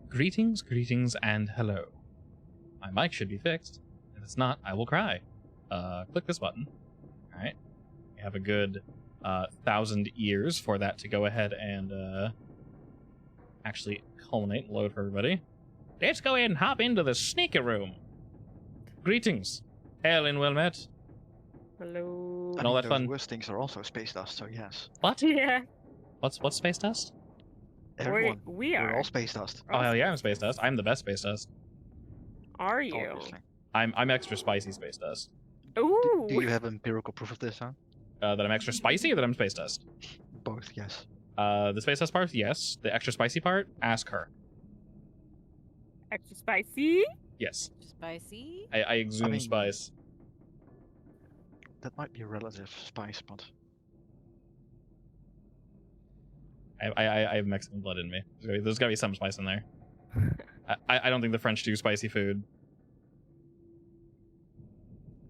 Greetings, greetings, and hello. My mic should be fixed. If it's not, I will cry. Click this button. Alright. We have a good 1,000 years for that to go ahead and actually culminate and load for everybody. Let's go ahead and hop into the sneaker room. Greetings. Hail and well met. Hello. And all that those fun. worst things are also space dust, so yes. What? Yeah. What's space dust? Everyone. We're We're all space dust. Oh hell yeah, I'm space dust. I'm the best space dust. Are you? Obviously. I'm extra spicy space dust. Ooh. Do you have empirical proof of this, huh? That I'm extra spicy or that I'm space dust? Both, yes. The space dust part, yes. The extra spicy part, ask her. Extra spicy? Yes. Spicy? I exude spice. That might be a relative spice, but I have Mexican blood in me. There's gotta be some spice in there. I don't think the French do spicy food.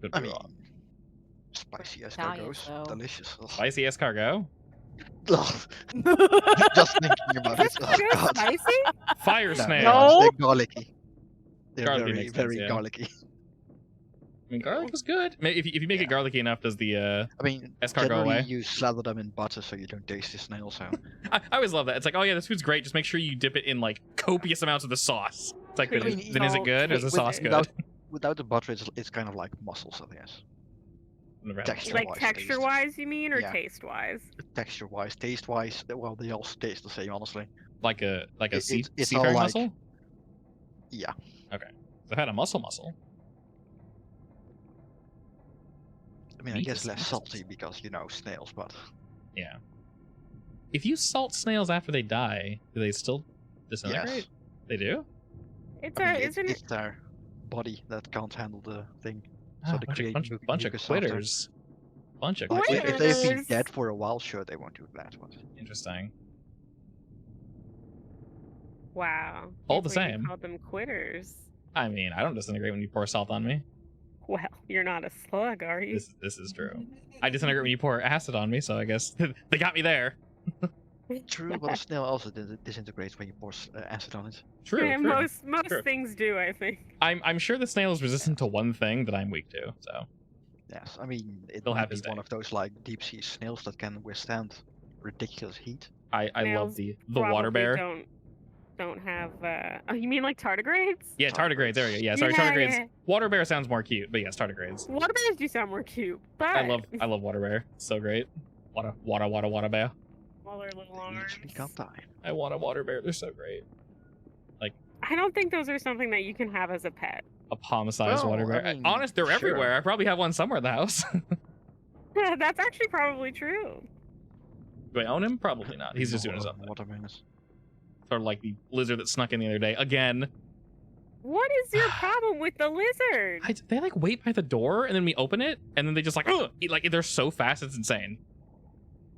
Could be I mean, wrong. spicy Italian, escargots, though. delicious. Ugh. Spicy escargot? Ugh. Just thinking about it. Oh, Escargot God. spicy? Fire No, snails. No. They're garlicky. They're Garlicky very, makes sense, very yeah. garlicky. I mean, garlic is good. If you make it Yeah. garlicky enough, does the I mean, Escargot generally away. you slather them in butter so you don't taste the snail, so... I always love that. It's like, oh yeah, this food's great. Just make sure you dip it in like copious amounts of the sauce. It's like, I then, mean, then is it no, good or is the with- sauce good? Without the butter, it's kind of like mussels, I guess. Never had texture. that. Like Wise texture-wise, you mean, or Yeah. taste-wise? Texture-wise, taste-wise, well, they all taste the same, honestly. Like a sea It's all seafaring like- mussel? Yeah. I've had a mussel. I mean, I Meat guess is less mussels. salty because, you know, snails, but... Yeah. If you salt snails after they die, do they still disintegrate? Yes. They do? It's I mean, isn't it's their body that can't handle the thing. So Ah, they bunch create of bunch of mucus after. quitters. Bunch of Like, quitters. if they've been Quitters. dead for a while, sure, they won't do that, but... Interesting. Wow. All the Can't believe you same. Called them quitters. I mean, I don't disintegrate when you pour salt on me. Well, you're not a slug, are you? This is true. I disintegrate when you pour acid on me, so I guess they got me there. True, but a snail also disintegrates when you pour acid on it. True. Yeah, true. most True. things do, I think. I'm sure the snail is resistant to one thing that I'm weak to. So Yes, I mean, it They'll might have be his one day. of those, like, deep-sea snails that can withstand ridiculous heat. I love Snails the water Probably bear. Don't have. Oh, you mean like tardigrades? Yeah, tardigrades. There you go. Yeah, sorry, Yeah, tardigrades. yeah. Water bear sounds more cute, but yes, tardigrades. Water bears do sound more cute, but I love water bear. It's so great. Water bear. smaller little You arms. speak on time. I want a water bear. They're so great. I don't think those are something that you can have as a pet. A palm-sized Well, water bear. I mean, Honest, they're sure. everywhere. I probably have one somewhere in the house. That's actually probably true. Do I own him? Probably not. He's just doing his More own thing. water menace. Sort of like the lizard that snuck in the other day. Again. What is your problem with the lizard? They like wait by the door and then we open it and then they just like, ugh! Like they're so fast it's insane.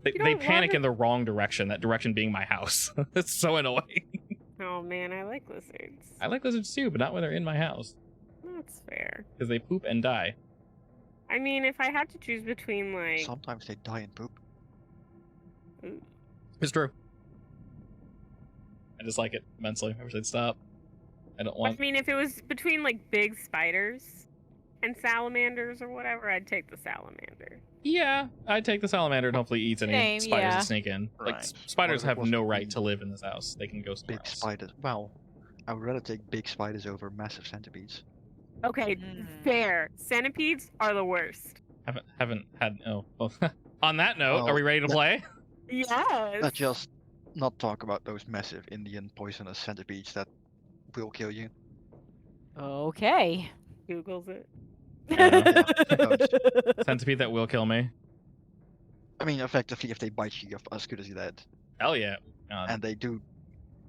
They You don't panic wanna- in the wrong direction. That direction being my house. It's so annoying. Oh man, I like lizards. I like lizards too, but not when they're in my house That's fair. because they poop and die. I mean, if I had to choose between like, Sometimes they die in poop. It's true. I just like it immensely. I wish they'd stop. I don't I want. mean, if it was between like big spiders and salamanders or whatever, I'd take the salamander. Yeah, I'd take the salamander and hopefully eats any Same, spiders yeah. that sneak in. Like Right. spiders What if it have was no right big- to live in this house. They can go somewhere Big else. spiders. Well, I would rather take big spiders over massive centipedes. Okay, fair. Centipedes are the worst. Haven't had oh. Well, on that note, are Well, we ready to let- play? Yes. Let's just not talk about those massive Indian poisonous centipedes that will kill you. Okay. Googles it. Centipede that will kill me. I mean, effectively, if they bite you, you're as good as you're dead. Hell yeah. And they do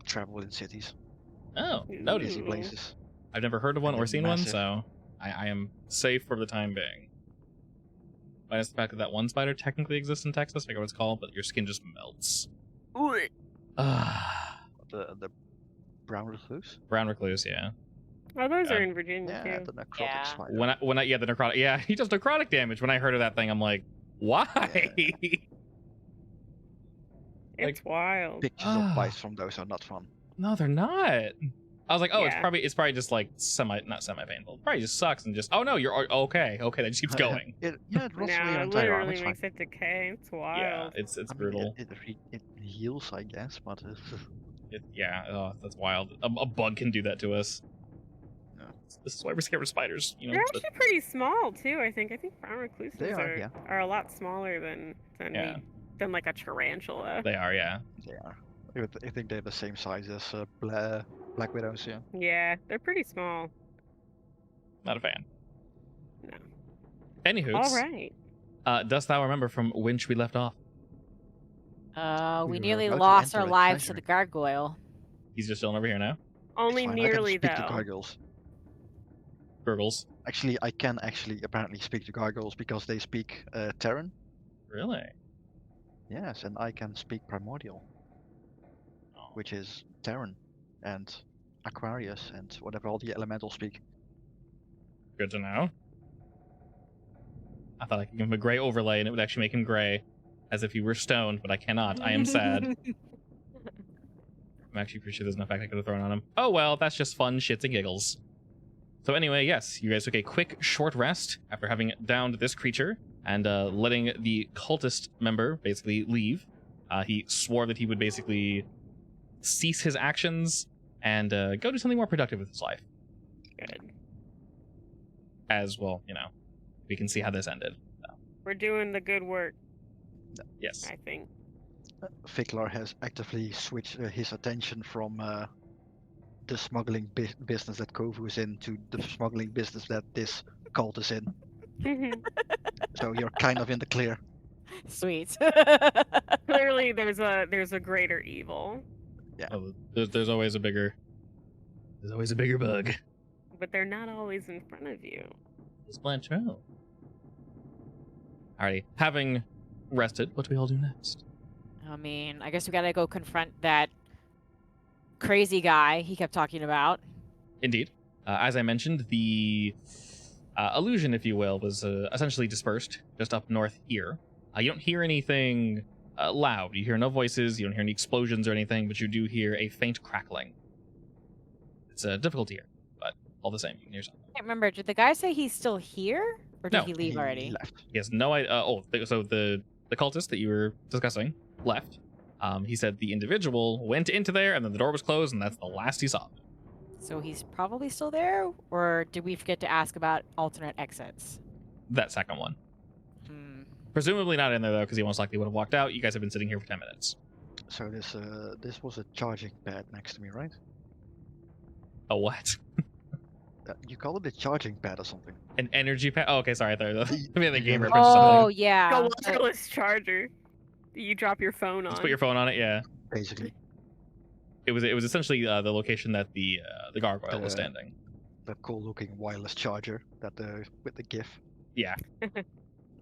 travel in cities, Oh, busy noted. Ooh. places. I've never heard of one And or they're seen one, massive. so I am safe for the time being. Minus the fact that that one spider technically exists in Texas, I forget what it's called, but your skin just melts. Ah, The brown recluse. brown recluse, yeah. Oh, those Uh, are in Virginia Yeah, too. the necrotic Yeah. spider. When I yeah, the necrotic, yeah, he does necrotic damage. When I heard of that thing, I'm like, why? It's wild. Pictures Ah. of bites from those are not fun. No, they're not. I was like, oh, Yeah. it's probably just like not semi painful. Probably just sucks and just, oh no, you're okay. That just keeps going. It rots No, through your it entire arm. literally It's fine. makes it decay. It's wild. Yeah, it's I mean, brutal. it heals, I guess, but That's wild. A bug can do that to us. Yeah. This is why we're scared of spiders. You know, They're but- actually pretty small too. I think brown recluses They are, are a lot smaller than Yeah. than like a tarantula. they are. Yeah. they are. I think they're the same size as black widows. Yeah. Yeah, they're pretty small. Not a fan. No. Anywho, All right. Dost thou remember from whence we left off? We We were nearly about to lost enter our a lives to treasure. the gargoyle. He's just chilling over here now. Only It's fine, nearly I can speak to though. gargoyles. Gurgles. Actually, I can apparently speak to gargoyles because they speak Terran. Really? Yes, and I can speak Primordial, Oh. which is Terran, and Aquarius, and whatever all the elementals speak. Good to know. I thought I could give him a gray overlay and it would actually make him gray, as if he were stoned, but I cannot. I am sad. I'm actually pretty sure there's no fact I could have thrown on him. Oh well, that's just fun shits and giggles. So anyway, yes, you guys took a quick, short rest after having downed this creature and letting the cultist member basically leave. He swore that he would basically cease his actions and go do something more productive with his life. Good. As well, you know, we can see how this ended. We're doing the good work, Yes. I think. Fiklar has actively switched his attention from the smuggling business that Kovu is in to the smuggling business that this cult is in. So you're kind of in the clear. Sweet. Clearly, there's a greater evil, Oh, there's always a bigger bug. but they're not always in front of you. It's Blanchot. Alrighty, having rested, what do we all do next? I mean, I guess we gotta go confront that crazy guy he kept talking about. Indeed. As I mentioned, the illusion, if you will, was essentially dispersed just up north here. You don't hear anything loud. You hear no voices. You don't hear any explosions or anything, but you do hear a faint crackling. It's difficult to hear, but all the same, you can hear something. I can't remember. Did the guy say he's still here, or did No, he leave already? Left. He has no idea. So the cultist that you were discussing left. He said the individual went into there, and then the door was closed, and that's the last he saw. So he's probably still there, or did we forget to ask about alternate exits? That second one. Hmm. Presumably not in there, though, because he most likely would have walked out. You guys have been sitting here for 10 minutes. So this was a charging pad next to me, right? A what? You call it a charging pad or something? An energy pack? Oh, okay, sorry. I thought maybe the game Oh, reference or Oh something. yeah. A wireless charger. You drop your phone on. Just put your phone on it, yeah. Basically, It was essentially the location that the gargoyle was Uh, standing. the cool-looking wireless charger that with the GIF. Yeah.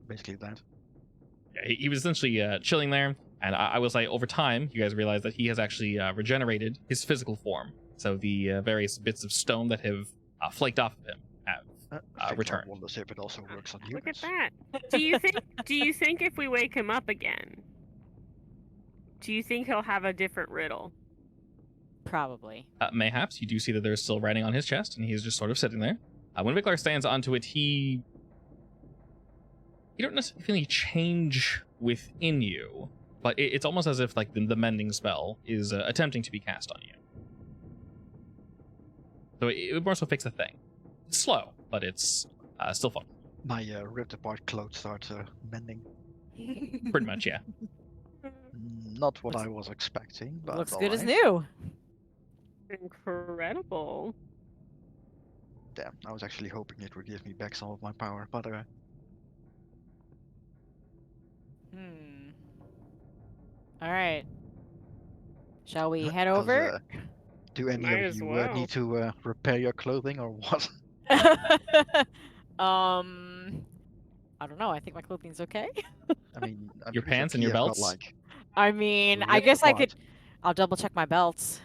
Basically that. Yeah, he was essentially chilling there, and I will say over time, you guys realize that he has actually regenerated his physical form. So the various bits of stone that have flaked off of him have. Fiklar return. wonders if it also works on Look humans. at that. Do you think if we wake him up again, do you think he'll have a different riddle? Probably. Mayhaps you do see that there's still writing on his chest, and he's just sort of sitting there. When Viklar stands onto it, you don't necessarily change within you, but it's almost as if like the mending spell is attempting to be cast on you. So it would more so fix the thing. It's slow, but it's still fun. My ripped apart clothes start mending. Pretty much, yeah. Not what I was expecting, but Looks good as alright. new. Incredible. Damn, I was actually hoping it would give me back some of my power, but Hmm. All right. Shall we Huh, head how's, over? do any Might of as you well. need to repair your clothing or what? I don't know. I think my clothing's okay. I mean, I'm Your pretty sure pants and your Kiev got, belts? like, I mean, I ripped guess I apart. could. I'll double check my belts.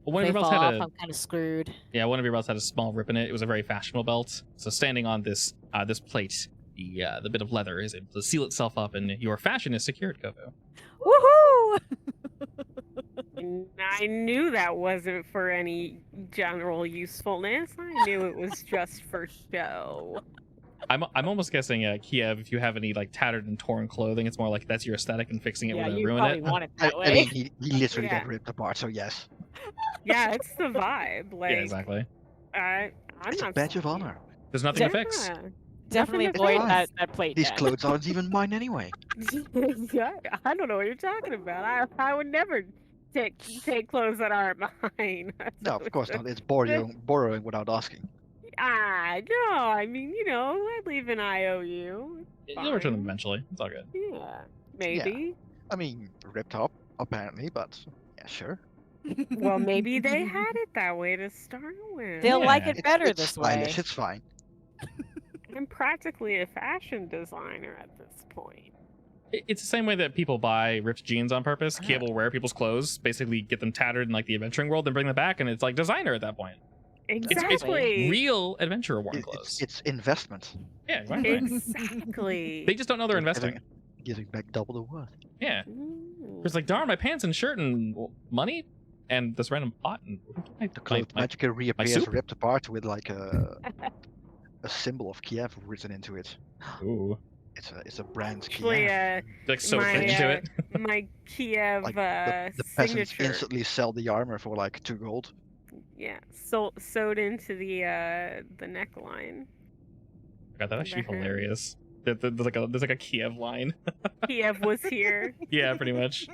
Well, one If of they your belts fall had off, a I'm kind of screwed. one of your belts had a small rip in it. It was a very fashionable belt. So standing on this this plate, the bit of leather is able to seal itself up, and your fashion is secured, Kovu. Woohoo! I knew that wasn't for any general usefulness. I knew it was just for show. I'm almost guessing, Kiev, if you have any like tattered and torn clothing, it's more like that's your aesthetic, and fixing it Yeah, would you ruin probably it. want it I, that I way. mean, he literally Yeah. got ripped apart, so yes. Yeah, it's the vibe. Like, Yeah, exactly. I'm It's a not badge of sorry. honor. There's nothing to fix. Yeah. Definitely Nothing to avoid fix. that plate. These then. clothes aren't even mine anyway. Yeah, I don't know what you're talking about. I would never take clothes that aren't mine. No, of course not. It's borrowing without asking. No. I mean, I leave an IOU. You'll return them Fine. eventually. It's all good. Yeah, maybe. I mean, ripped up, apparently, but yeah, sure. Well, maybe they had it that way to start with. They'll like Yeah. it better it's this stylish, way. it's fine. I'm practically a fashion designer at this point. It's the same way that people buy ripped jeans on purpose. Kiev will wear people's clothes, basically get them tattered in like the adventuring world, then bring them back, and it's like designer at that point. It's Exactly. real adventurer worn clothes. It's investment. Yeah, exactly. Exactly. They just don't know they're investing. Giving back double the worth. Yeah. Ooh. It's like, darn, my pants and shirt and money and this random pot and The clothes my magically reappears soup? ripped apart with like a symbol of Kiev written into it. ooh, It's a brand Actually, Kiev. like so My, into it. my Kiev Like the peasants signature. instantly sell the armor for like 2 gold. Yeah, sewed into the neckline. God, that'd actually be the hem. hilarious. There's like a Kiev line. Kiev was here. Yeah, pretty much.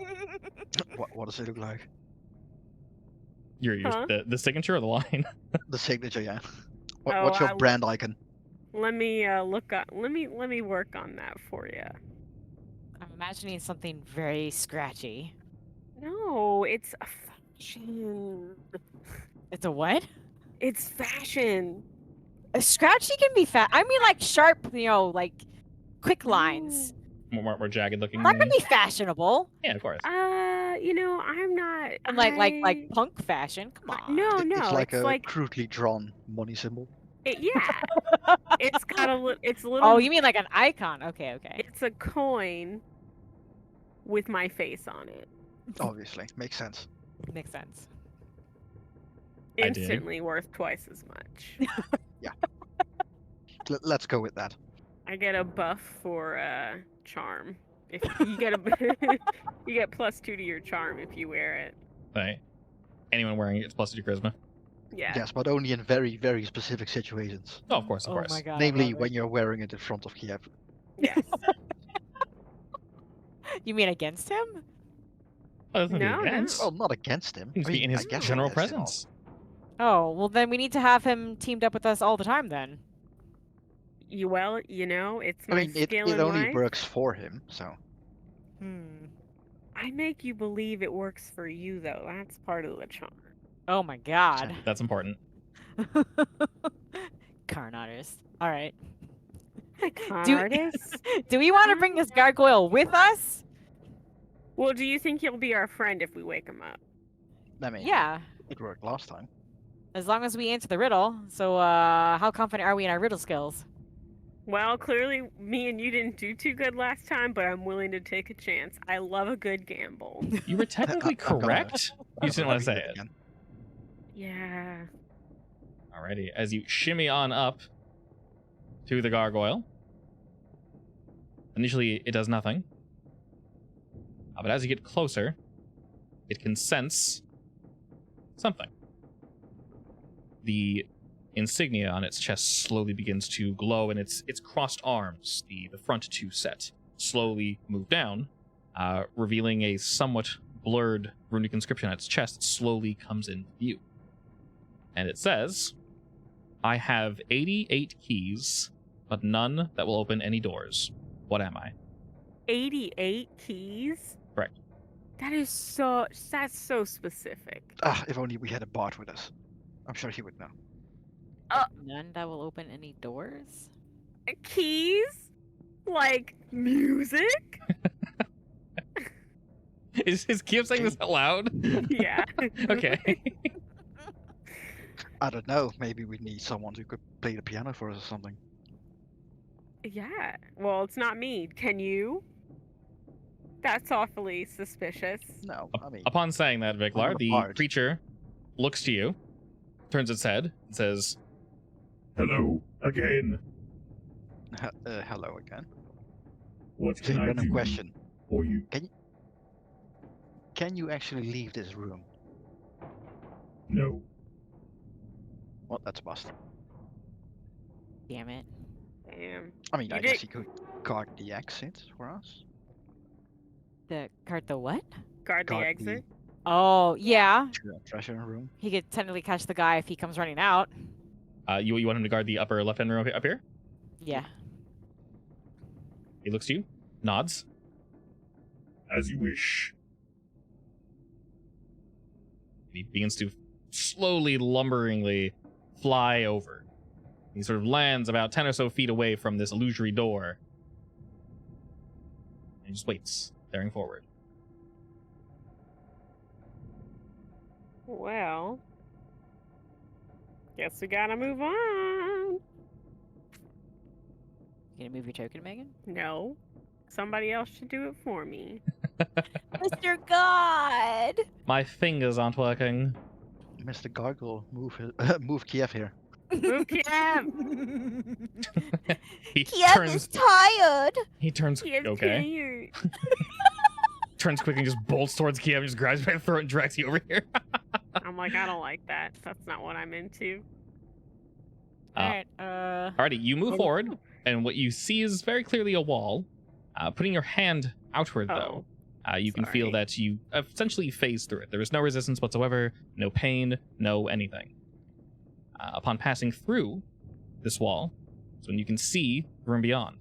What does it look like? Your the signature or the line? The signature, yeah. Oh, What's your I- brand icon? Let me look up. Let me work on that for you. I'm imagining something very scratchy. No, it's a fashion. It's a what? It's fashion. A scratchy can be fat. I mean, like sharp, like quick lines. More jagged looking. That can be fashionable. Yeah, of course. I'm not. And like punk fashion. Come on. No, It's like a like crudely drawn money symbol. yeah. It's got it's a little. Oh, you mean like an icon? Okay, okay. It's a coin with my face on it. Obviously, makes sense. Makes sense. I dig. Instantly worth twice as much. Let's go with that. I get a buff for charm. If you get you get +2 to your charm if you wear it. Right. Anyone wearing it is plus 2 charisma. Yeah. Yes, but only in very, very specific situations. Oh, of course, of Oh course. my god. I Namely, love it. when you're wearing it in front of Kiev. Yes. You mean against him? Oh, that's not No, the no. event. Well, not against him. He needs to be in I his guess general against him all. presence. Oh, well then we need to have him teamed up with us all the time then. It's I my mean, it skill in only life. works for him, so. I make you believe it works for you, though. That's part of the charm. Oh my god. That's important. Carn artist. Alright. Con Do- artist? Do we want to bring this gargoyle with us? Well, do you think he'll be our friend if we wake him up? I mean, Yeah. it worked last time. As long as we answer the riddle. So how confident are we in our riddle skills? Well, clearly, me and you didn't do too good last time, but I'm willing to take a chance. I love a good gamble. You were technically I'm gonna- correct. You just didn't want to say Read it. again. Yeah. Alrighty. As you shimmy on up to the gargoyle. Initially, it does nothing. But as you get closer, it can sense something. The insignia on its chest slowly begins to glow, and its crossed arms, the front 2 set, slowly move down, revealing a somewhat blurred runic inscription on its chest that slowly comes into view. And it says, I have 88 keys, but none that will open any doors. What am I? 88 keys? Correct. That's so specific. Ah, if only we had a bard with us. I'm sure he would know. None that will open any doors? Keys? Like music? Is Kiev saying this out loud? Yeah. Okay. I don't know. Maybe we need someone who could play the piano for us or something. Yeah. Well, it's not me. Can you? That's awfully suspicious. No, I mean, Upon saying that, Viklar, not the hard. creature looks to you, turns its head, and says, Hello again. hello again. What Just can a I random do question. for you? Can you actually leave this room? No. Well, that's busted. Damn it. Damn. I mean, You I guess did- he could guard the exit for us. The what? Guard the Guard exit. Oh, yeah. Treasure room. He could technically catch the guy if he comes running out. you want him to guard the upper left-hand room up here? Yeah. He looks to you, nods. As you wish. He begins to slowly, lumberingly fly over. He sort of lands about 10 or so feet away from this illusory door. And he just waits, staring forward. Well, guess we gotta move on. You gonna move your token, Megan? No, somebody else should do it for me. Mr. God! My fingers aren't working. Mr. Gargle, move Kiev here. Move Kiev. He tired! He turns. Kiev's Okay. tired. Turns quickly and just bolts towards Kiev and just grabs him by the throat and drags you over here. I'm like, I don't like that. That's not what I'm into. Alright, Alrighty, you move forward, and what you see is very clearly a wall. Putting your hand outward, though, you can feel sorry. that you essentially phase through it. There is no resistance whatsoever, no pain, no anything. Upon passing through this wall, is when you can see the room beyond.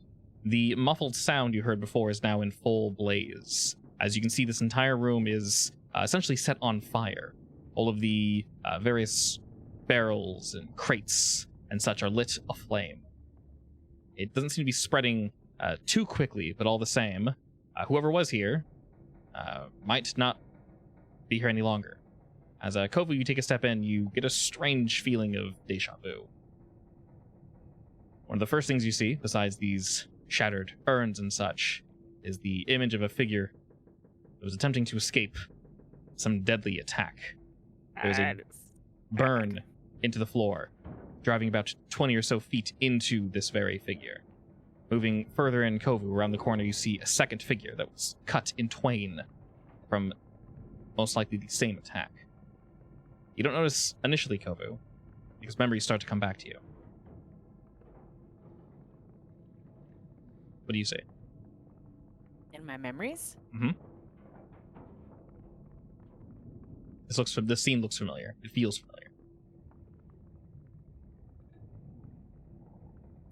The muffled sound you heard before is now in full blaze. As you can see, this entire room is essentially set on fire. All of the various barrels and crates and such are lit aflame. It doesn't seem to be spreading too quickly, but all the same, whoever was here might not be here any longer. As Kovu, you take a step in, you get a strange feeling of deja vu. One of the first things you see, besides these shattered urns and such, is the image of a figure that was attempting to escape some deadly attack. There's a That is burn into the floor, driving about 20 or so feet into this very figure. Moving further in Kovu, around the corner, you see a second figure that was cut in twain from most likely the same attack. You don't notice initially, Kovu, because memories start to come back to you. What do you say? in my memories? This scene looks familiar. It feels familiar.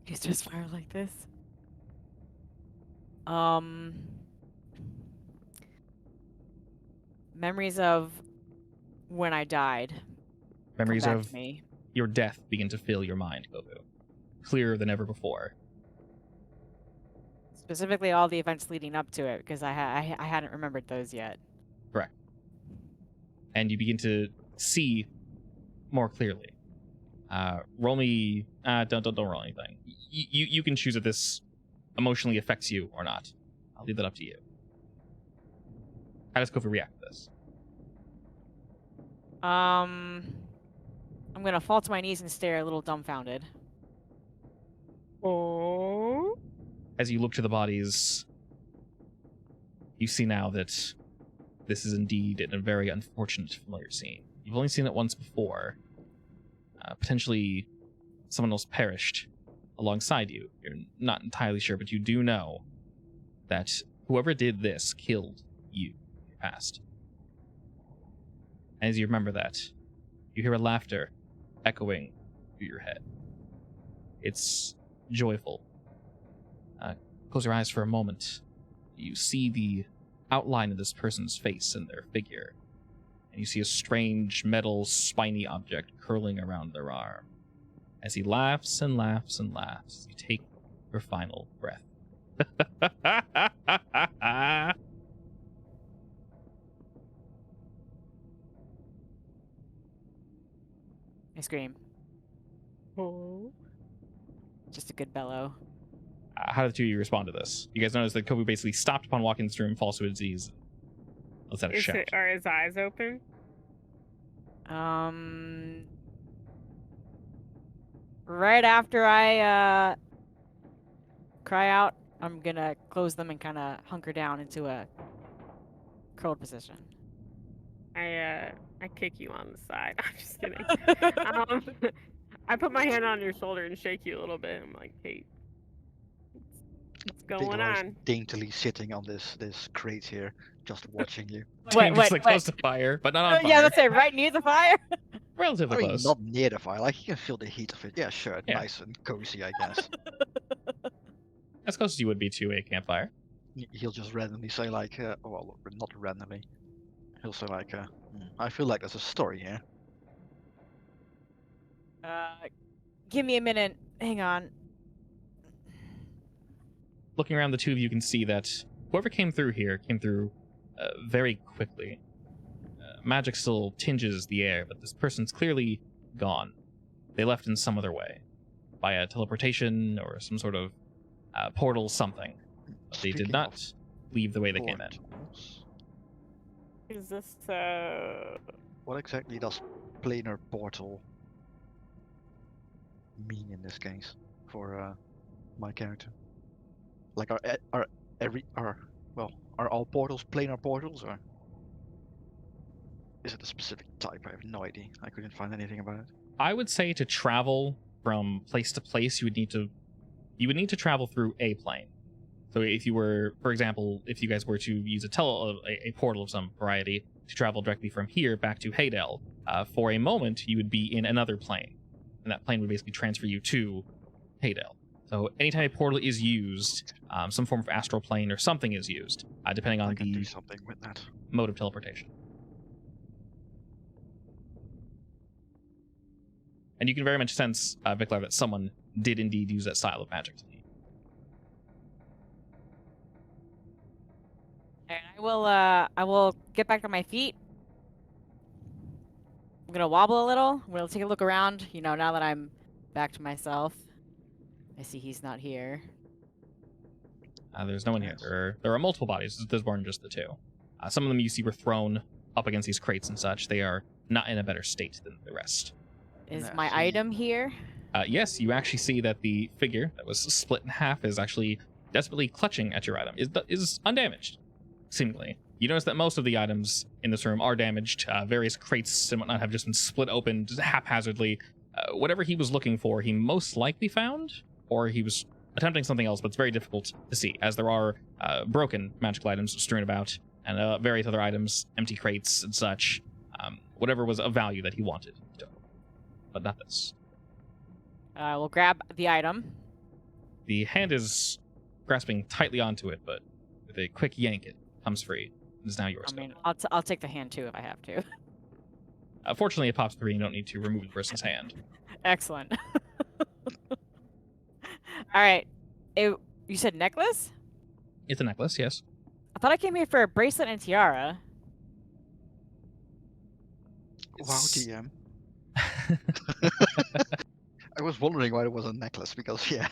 He's just fire like this. Memories of when I died. Memories come back of to me. your death begin to fill your mind, Kovu. Clearer than ever before. Specifically all the events leading up to it, because I hadn't remembered those yet. Correct. And you begin to see more clearly. Roll me. Don't roll anything. You can choose if this emotionally affects you or not. I'll leave that up to you. How does Kovu react to this? I'm gonna fall to my knees and stare a little dumbfounded. Oh. As you look to the bodies, you see now that this is indeed a very unfortunate familiar scene. You've only seen it once before. Potentially someone else perished alongside you. You're not entirely sure, but you do know that whoever did this killed you in your past. As you remember that, you hear a laughter echoing through your head. It's joyful. Close your eyes for a moment. You see the outline of this person's face and their figure, and you see a strange metal spiny object curling around their arm. As he laughs and laughs and laughs, you take your final breath. I scream. Oh. Just a good bellow. How do the two of you respond to this? You guys notice that Kovu basically stopped upon walking this room, falls to his knees. Let's have a shout. Are his eyes open? Right after I cry out, I'm gonna close them and kind of hunker down into a curled position. I kick you on the side. I'm just kidding. I put my hand on your shoulder and shake you a little bit. I'm like, hey, what's going Viglar is on? daintily sitting on this crate here, just watching you. Dangerously close to fire, but not on fire. Yeah, let's say right near the fire. Relatively I mean, close. not near the fire. Like, you can feel the heat of it. Yeah, sure. Yeah. Nice and cozy, I guess. As close as you would be to a campfire. He'll just randomly say like, well, not randomly. He'll say like, I feel like there's a story here. Give me a minute. Hang on. Looking around, the two of you can see that whoever came through here came through very quickly. Magic still tinges the air, but this person's clearly gone. They left in some other way. Via teleportation or some sort of portal something. But they did Speaking not of leave the way they came in. portals, Is this what exactly does planar portal mean in this case for my character? Like, are all portals planar portals, or is it a specific type? I have no idea. I couldn't find anything about it. I would say to travel from place to place, you would need to travel through a plane. So if you were, for example, if you guys were to use a portal of some variety to travel directly from here back to Haydel, for a moment you would be in another plane, and that plane would basically transfer you to Haydel. So anytime a portal is used, some form of astral plane or something is used, depending on I can do the something with that. mode of teleportation. And you can very much sense, Viklar, that someone did indeed use that style of magic. And I will get back on my feet. I'm gonna wobble a little. We'll take a look around. You know, now that I'm back to myself, I see he's not here. There's no one here. There are multiple bodies. There's more than just the two. Some of them you see were thrown up against these crates and such. They are not in a better state than the rest. Is Yeah, my see. item here? Yes, you actually see that the figure that was split in half is actually desperately clutching at your item. Is undamaged, seemingly. You notice that most of the items in this room are damaged. Various crates and whatnot have just been split open just haphazardly. Whatever he was looking for, he most likely found, or he was attempting something else, but it's very difficult to see, as there are broken magical items strewn about, and various other items, empty crates and such. Whatever was of value that he wanted. But not this. We'll grab the item. The hand is grasping tightly onto it, but with a quick yank, it comes free. It is now yours. I mean, I'll take the hand too if I have to. Fortunately, it pops free, and you don't need to remove the person's hand. Excellent. All right. You said necklace? It's a necklace, yes. I thought I came here for a bracelet and tiara. Wow, DM. I was wondering why it was a necklace, because yeah,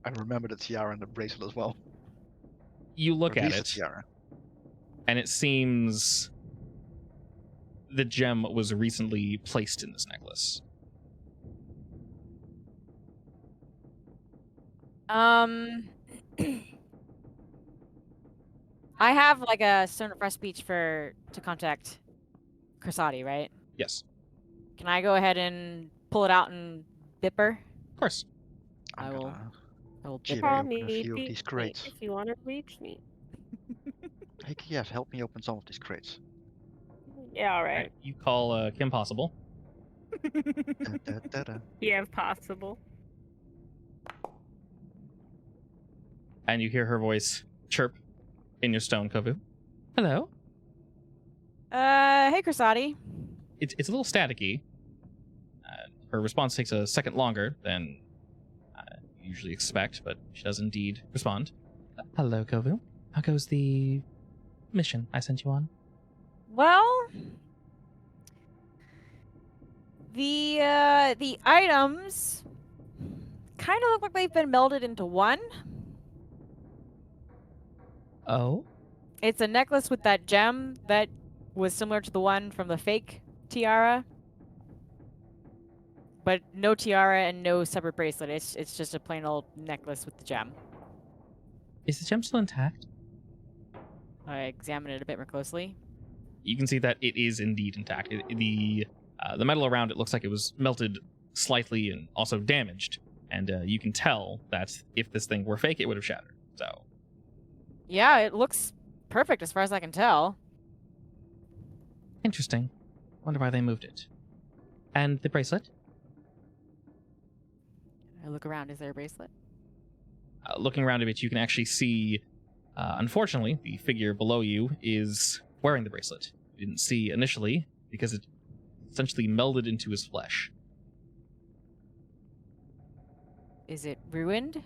I remember the tiara and the bracelet as well. You look Or at least the it, tiara. and it seems the gem was recently placed in this necklace. I have like a stone of fresh speech to contact Corsati, right? Yes, Can I go ahead and pull it out and bip her? of course. I'm I will- gonna I will Gee, bip they her. call open a me few of beep these me crates. if you want to reach me? Hey, Kiev, help me open some of these crates. Yeah, all All right. right, you call Kim Possible. Da-da-da-da. Yeah, if possible. And you hear her voice chirp in your stone, Kovu. Hello. Hey, Corsati. It's a little staticky. Her response takes a second longer than you usually expect, but she does indeed respond. Hello, Kovu. How goes the mission I sent you on? Well, the items kind of look like they've been melded into one. Oh? It's a necklace with that gem that was similar to the one from the fake tiara. But no tiara and no separate bracelet. It's just a plain old necklace with the gem. Is the gem still intact? I examined it a bit more closely. You can see that it is indeed intact. The metal around it looks like it was melted slightly and also damaged. And you can tell that if this thing were fake, it would have shattered. So, Yeah, it looks perfect as far as I can tell. interesting. Wonder why they moved it. And the bracelet? I look around. Is there a bracelet? Looking around a bit, you can actually see, unfortunately, the figure below you is wearing the bracelet. You didn't see initially because it essentially melded into his flesh. Is it ruined?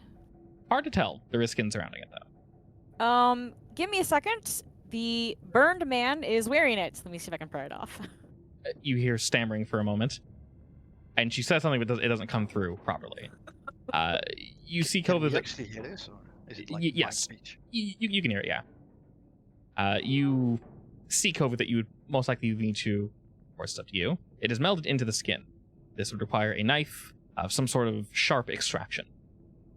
Hard to tell. There is skin surrounding it, though. Give me a second. The burned man is wearing it. Let me see if I can pry it off. You hear stammering for a moment, and she says something, but it doesn't come through properly. You see Can Kovu. we actually hear this, or is it like yes. mind speech? You can hear it, yeah. You see Kovu that you would most likely need to, of course, it's up to you. It is melded into the skin. This would require a knife of some sort of sharp extraction.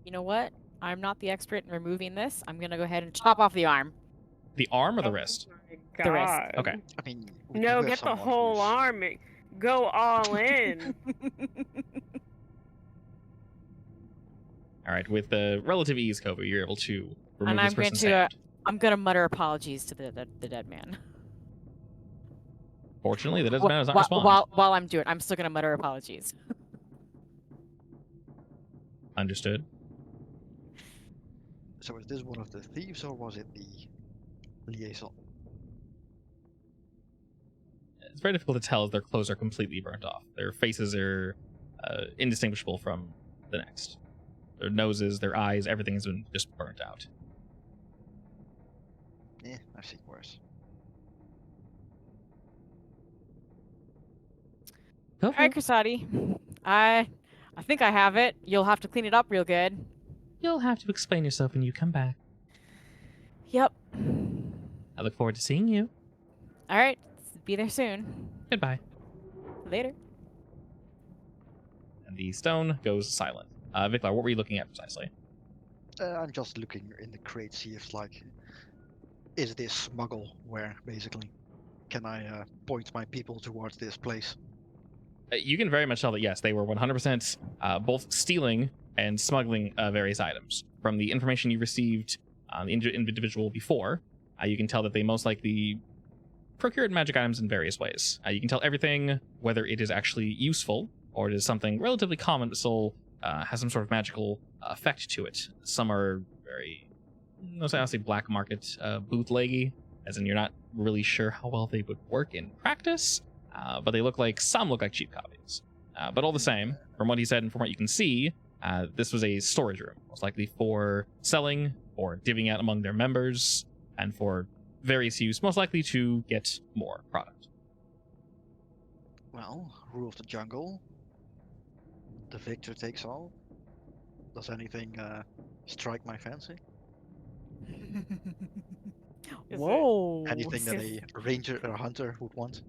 You know what? I'm not the expert in removing this. I'm gonna go ahead and chop off the arm. The arm or the wrist? My The wrist. God. Okay. I mean, we No, do have get the someone whole who's- arm. Go all in. All right, with relative ease, Kovu, you're able to remove And this I'm going person's to, hand. I'm gonna mutter apologies to the dead man. Fortunately, the dead man does not Wh- respond. while I'm doing it, I'm still gonna mutter apologies. Understood. So is this one of the thieves, or was it the liaison? It's very difficult to tell as their clothes are completely burnt off. Their faces are indistinguishable from the next. Their noses, their eyes, everything has been just burnt out. Yeah, I've seen worse. All right, Krasati. I think I have it. You'll have to clean it up real good. You'll have to explain yourself when you come back. Yep. I look forward to seeing you. All right. Be there soon. Goodbye. Later. And the stone goes silent. Viklar, what were you looking at precisely? I'm just looking in the crate, see if like, is this smuggleware basically? Can I point my people towards this place? You can very much tell that yes, they were 100% both stealing and smuggling various items. From the information you received on the individual before, you can tell that they most likely procured magic items in various ways. You can tell everything, whether it is actually useful or it is something relatively common but still has some sort of magical effect to it. Some are very, I'll say black market bootleggy, as in you're not really sure how well they would work in practice, but they look like cheap copies. But all the same, from what he said and from what you can see, this was a storage room, most likely for selling or divvying out among their members, and for various use, most likely to get more product. Well, rule of the jungle. The victor takes all. Does anything strike my fancy? Is Whoa. Anything that a ranger or hunter would want?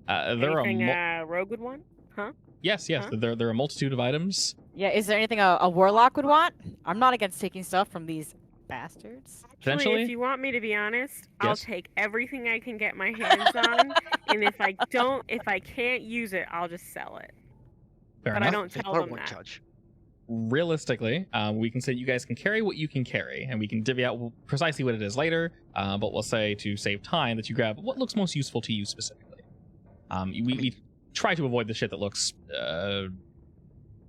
There Anything are Rogue would want? yes, huh? there are a multitude of items. Yeah, is there anything a warlock would want? I'm not against taking stuff from these bastards. Actually, Potentially. if you want me to be honest, I'll Yes. take everything I can get my hands on, and if I can't use it, I'll just sell it. Fair But enough. I don't tell Victor them won't that. judge. Realistically, we can say you guys can carry what you can carry, and we can divvy out precisely what it is later. But we'll say to save time that you grab what looks most useful to you specifically. We try to avoid the shit that looks.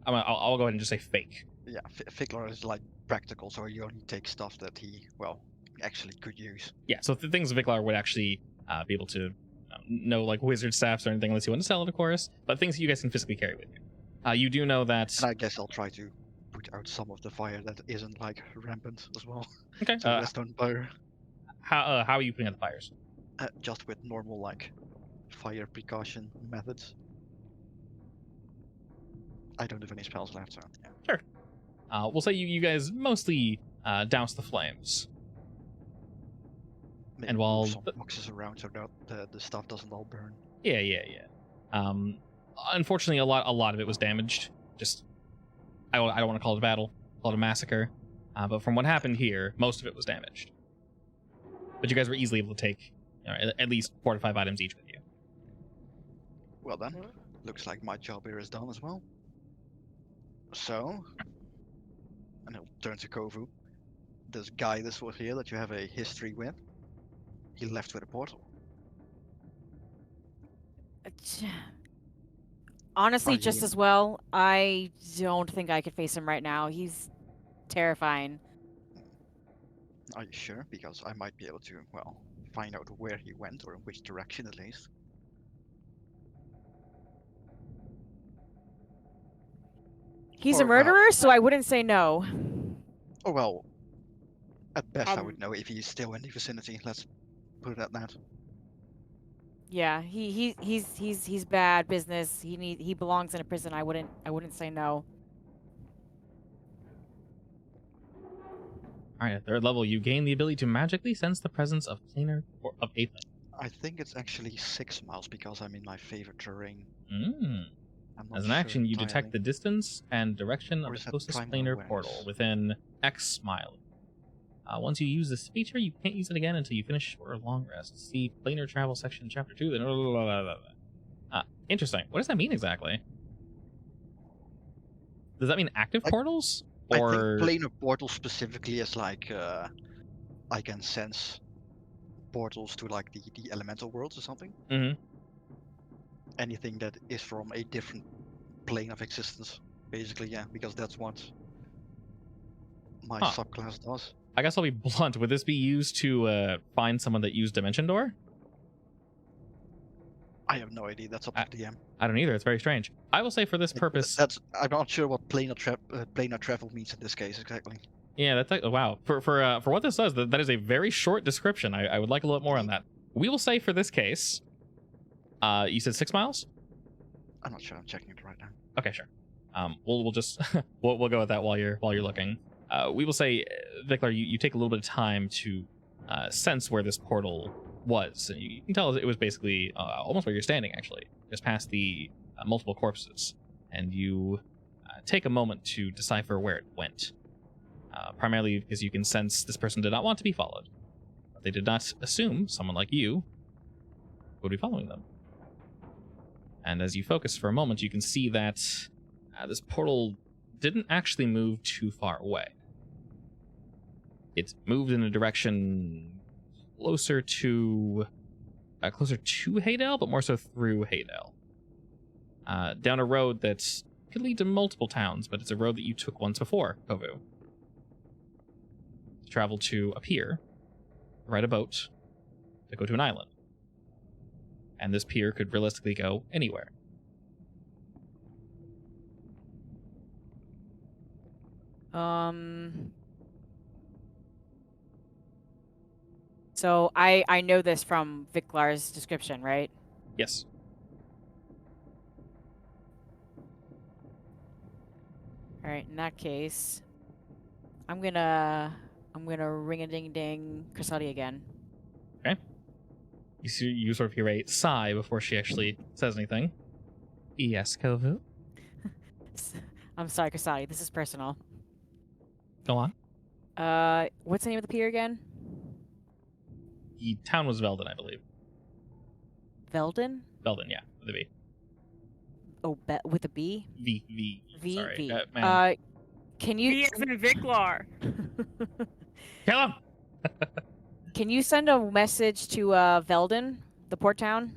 I'll go ahead and just say fake. Yeah, Fickler is like practical, so he only takes stuff that he, well, actually could use. Yeah, so the things Viklar would actually be able to know, like wizard staffs or anything, unless you want to sell it, of course. But things that you guys can physically carry with you. You do know that. And I guess I'll try to put out some of the fire that isn't like rampant as well. Okay. So rest on fire. How are you putting out the fires? Just with normal like fire precaution methods. I don't have any spells left, so yeah. We'll say you guys mostly douse the flames. Maybe And move while some boxes around so that the stuff doesn't all burn. yeah. Unfortunately, a lot of it was damaged. Just I don't want to call it a battle, call it a massacre. But from what happened here, most of it was damaged. But you guys were easily able to take at least 4 to 5 items each with you. Well then, looks like my job here is done as well. So, and he'll turn to Kovu. This guy, this was here that you have a history with. He left with a portal. Honestly, Are just you- as well. I don't think I could face him right now. He's terrifying. Are you sure? Because I might be able to, well, find out where he went or in which direction at least. He's a Or, well- murderer, so I wouldn't say no. Oh well, at best I Um, would know if he's still in the vicinity. Let's put it at that. Yeah, he's bad business. He belongs in a prison. I wouldn't say no. All right, at 3rd level, you gain the ability to magically sense the presence of of Aethan. I think it's actually 6 miles because I'm in my favorite terrain. Mm. I'm not As an sure action, you detect entirely. the distance and direction Or of is the that closest primal planar awareness? portal within X mile. Once you use this feature, you can't use it again until you finish or long rest. See planar travel section chapter 2. Then interesting. What does that mean exactly? Does that mean active Like, portals? I Or think planar portal specifically is like I can sense portals to like the elemental worlds or something. Mhm. Anything that is from a different plane of existence, basically, yeah, because that's what my Huh. subclass does. I guess I'll be blunt. Would this be used to find someone that used Dimension Door? I have no idea. That's up to DM. I don't either. It's very strange. I will say for this purpose, That's I'm not sure what planar travel means in this case exactly. yeah, that's like, wow. For what this does, that is a very short description. I would like a little more on that. We will say for this case, you said 6 miles. I'm not sure. I'm checking it right now. Okay, sure. We'll just we'll go with that while you're looking. We will say, Viklar, you take a little bit of time to sense where this portal was, and you can tell it was basically almost where you're standing, actually, just past the multiple corpses, and you take a moment to decipher where it went. Primarily because you can sense this person did not want to be followed. They did not assume someone like you would be following them. And as you focus for a moment, you can see that this portal didn't actually move too far away. It moved in a direction closer to Haydale, but more so through Haydale. Down a road that could lead to multiple towns, but it's a road that you took once before, Kovu. Travel to a pier, ride a boat, to go to an island. And this pier could realistically go anywhere. So I know this from Viklar's description, right? Yes. All right. In that case, I'm gonna ring a ding ding Corelia again. You sort of hear a sigh before she actually says anything. Yes, Kovu? I'm sorry, Corelia. This is personal. Go on. What's the name of the pier again? The town was Veldin, I believe. Veldin? Veldin, yeah, with a V. Oh, with a B? V. V. Sorry. V. Man. Can you? He is in Viklar. Kill him! Can you send a message to Veldin, the port town?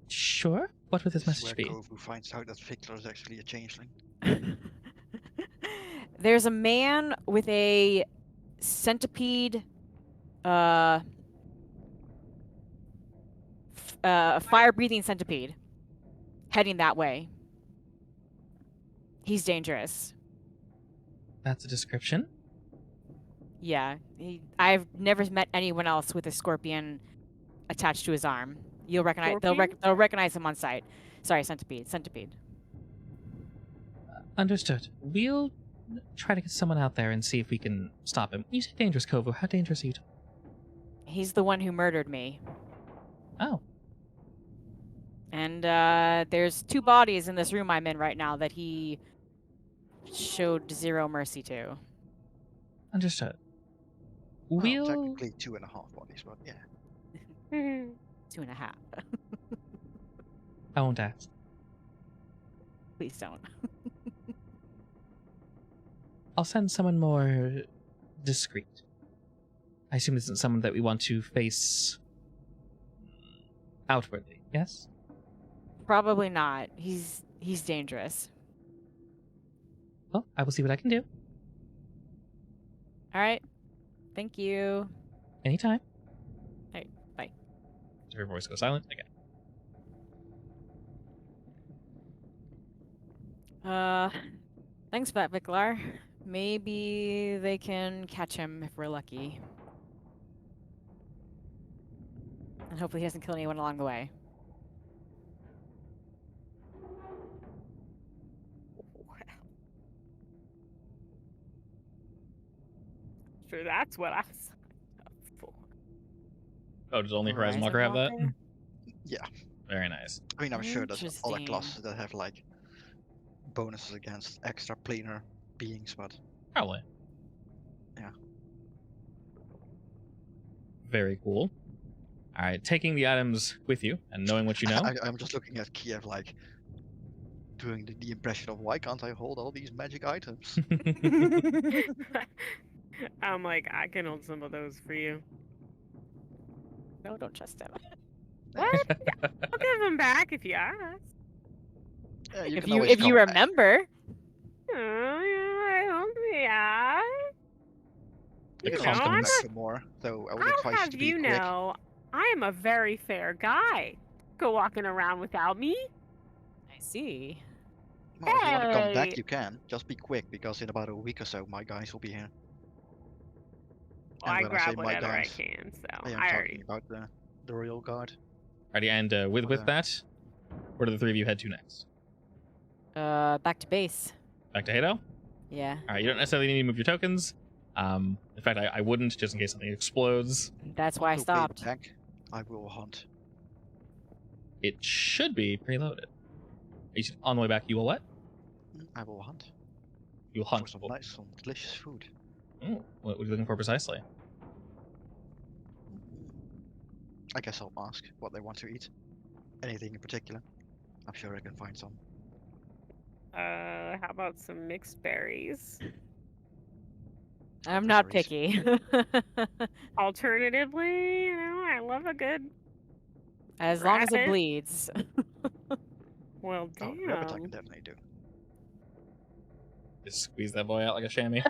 Sure. What would this This is message where be? Kovu finds out that Viktor is actually a changeling. There's a man with a centipede, fire-breathing centipede, heading that way. He's dangerous. That's a description? Yeah, I've never met anyone else with a scorpion attached to his arm. You'll recognize. They'll recognize him on sight. Sorry, centipede. Understood. We'll try to get someone out there and see if we can stop him. You say dangerous, Kovu. How dangerous are you? He's the one who murdered me. Oh, And there's 2 bodies in this room I'm in right now that he showed 0 mercy to. understood. Well, We'll. technically 2.5 bodies, but yeah. 2.5. I won't ask. Please don't. I'll send someone more discreet. I assume this isn't someone that we want to face outwardly, yes? Probably not. He's dangerous. Well, I will see what I can do. All right. Thank you. Anytime. Hey, bye. Does your voice go silent again? Thanks for that, Viklar. Maybe they can catch him if we're lucky. And hopefully he doesn't kill anyone along the way. Sure, that's what I signed up for. Oh, does only Horizon Horizon Walker have that? Walker? Yeah. Very nice. I mean, I'm sure there's other Interesting. classes that have like bonuses against extra planar beings, but Probably. Yeah. Very cool. All right, taking the items with you and knowing what you know. I'm just looking at Kiev like doing the impression of why can't I hold all these magic items? I'm like, I can hold some of those for you. No, don't trust him. What? I'll give them back if you ask. You If can you always if you come back. remember. I hope you ask. You The can always come I'm back confidence. for more, though I would I'll advise you have to be you quick. know, I am a very fair guy. Go walking around without me. I see. Well, if you want to come back, Hey! you can. Just be quick, because in about a week or so, my guys will be here. Well, And I when I grab say my whatever I guys, can, so I am I talking already. about the royal guard. Alrighty, and with Okay. that, where do the 3 of you head to next? Back to base. Back to Hado? Yeah. All right, you don't necessarily need to move your tokens. In fact, I wouldn't, just in case something explodes. That's why I To pay stopped. back, I will hunt. It should be preloaded. On the way back, you will what? I will hunt You'll for hunt. some nice, some delicious food. Ooh, what are you looking for precisely? I guess I'll ask what they want to eat. Anything in particular? I'm sure I can find some. How about some mixed berries? I'm For not some reason. picky. Alternatively, I love a good. As long as it Rabbit? bleeds. Well, Oh, rabbit I damn. can definitely do. Just squeeze that boy out like a chamois.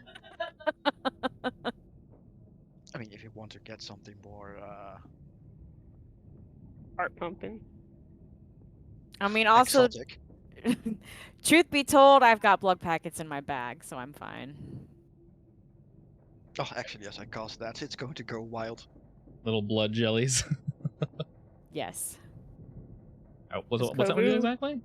I mean, if you want to get something more Heart pumping. I mean, also, exotic, truth be told, I've got blood packets in my bag, so I'm fine. oh, actually, as I cast that, it's going to go wild. Little blood jellies. Yes. Oh, Does what's that one do Kovu- exactly?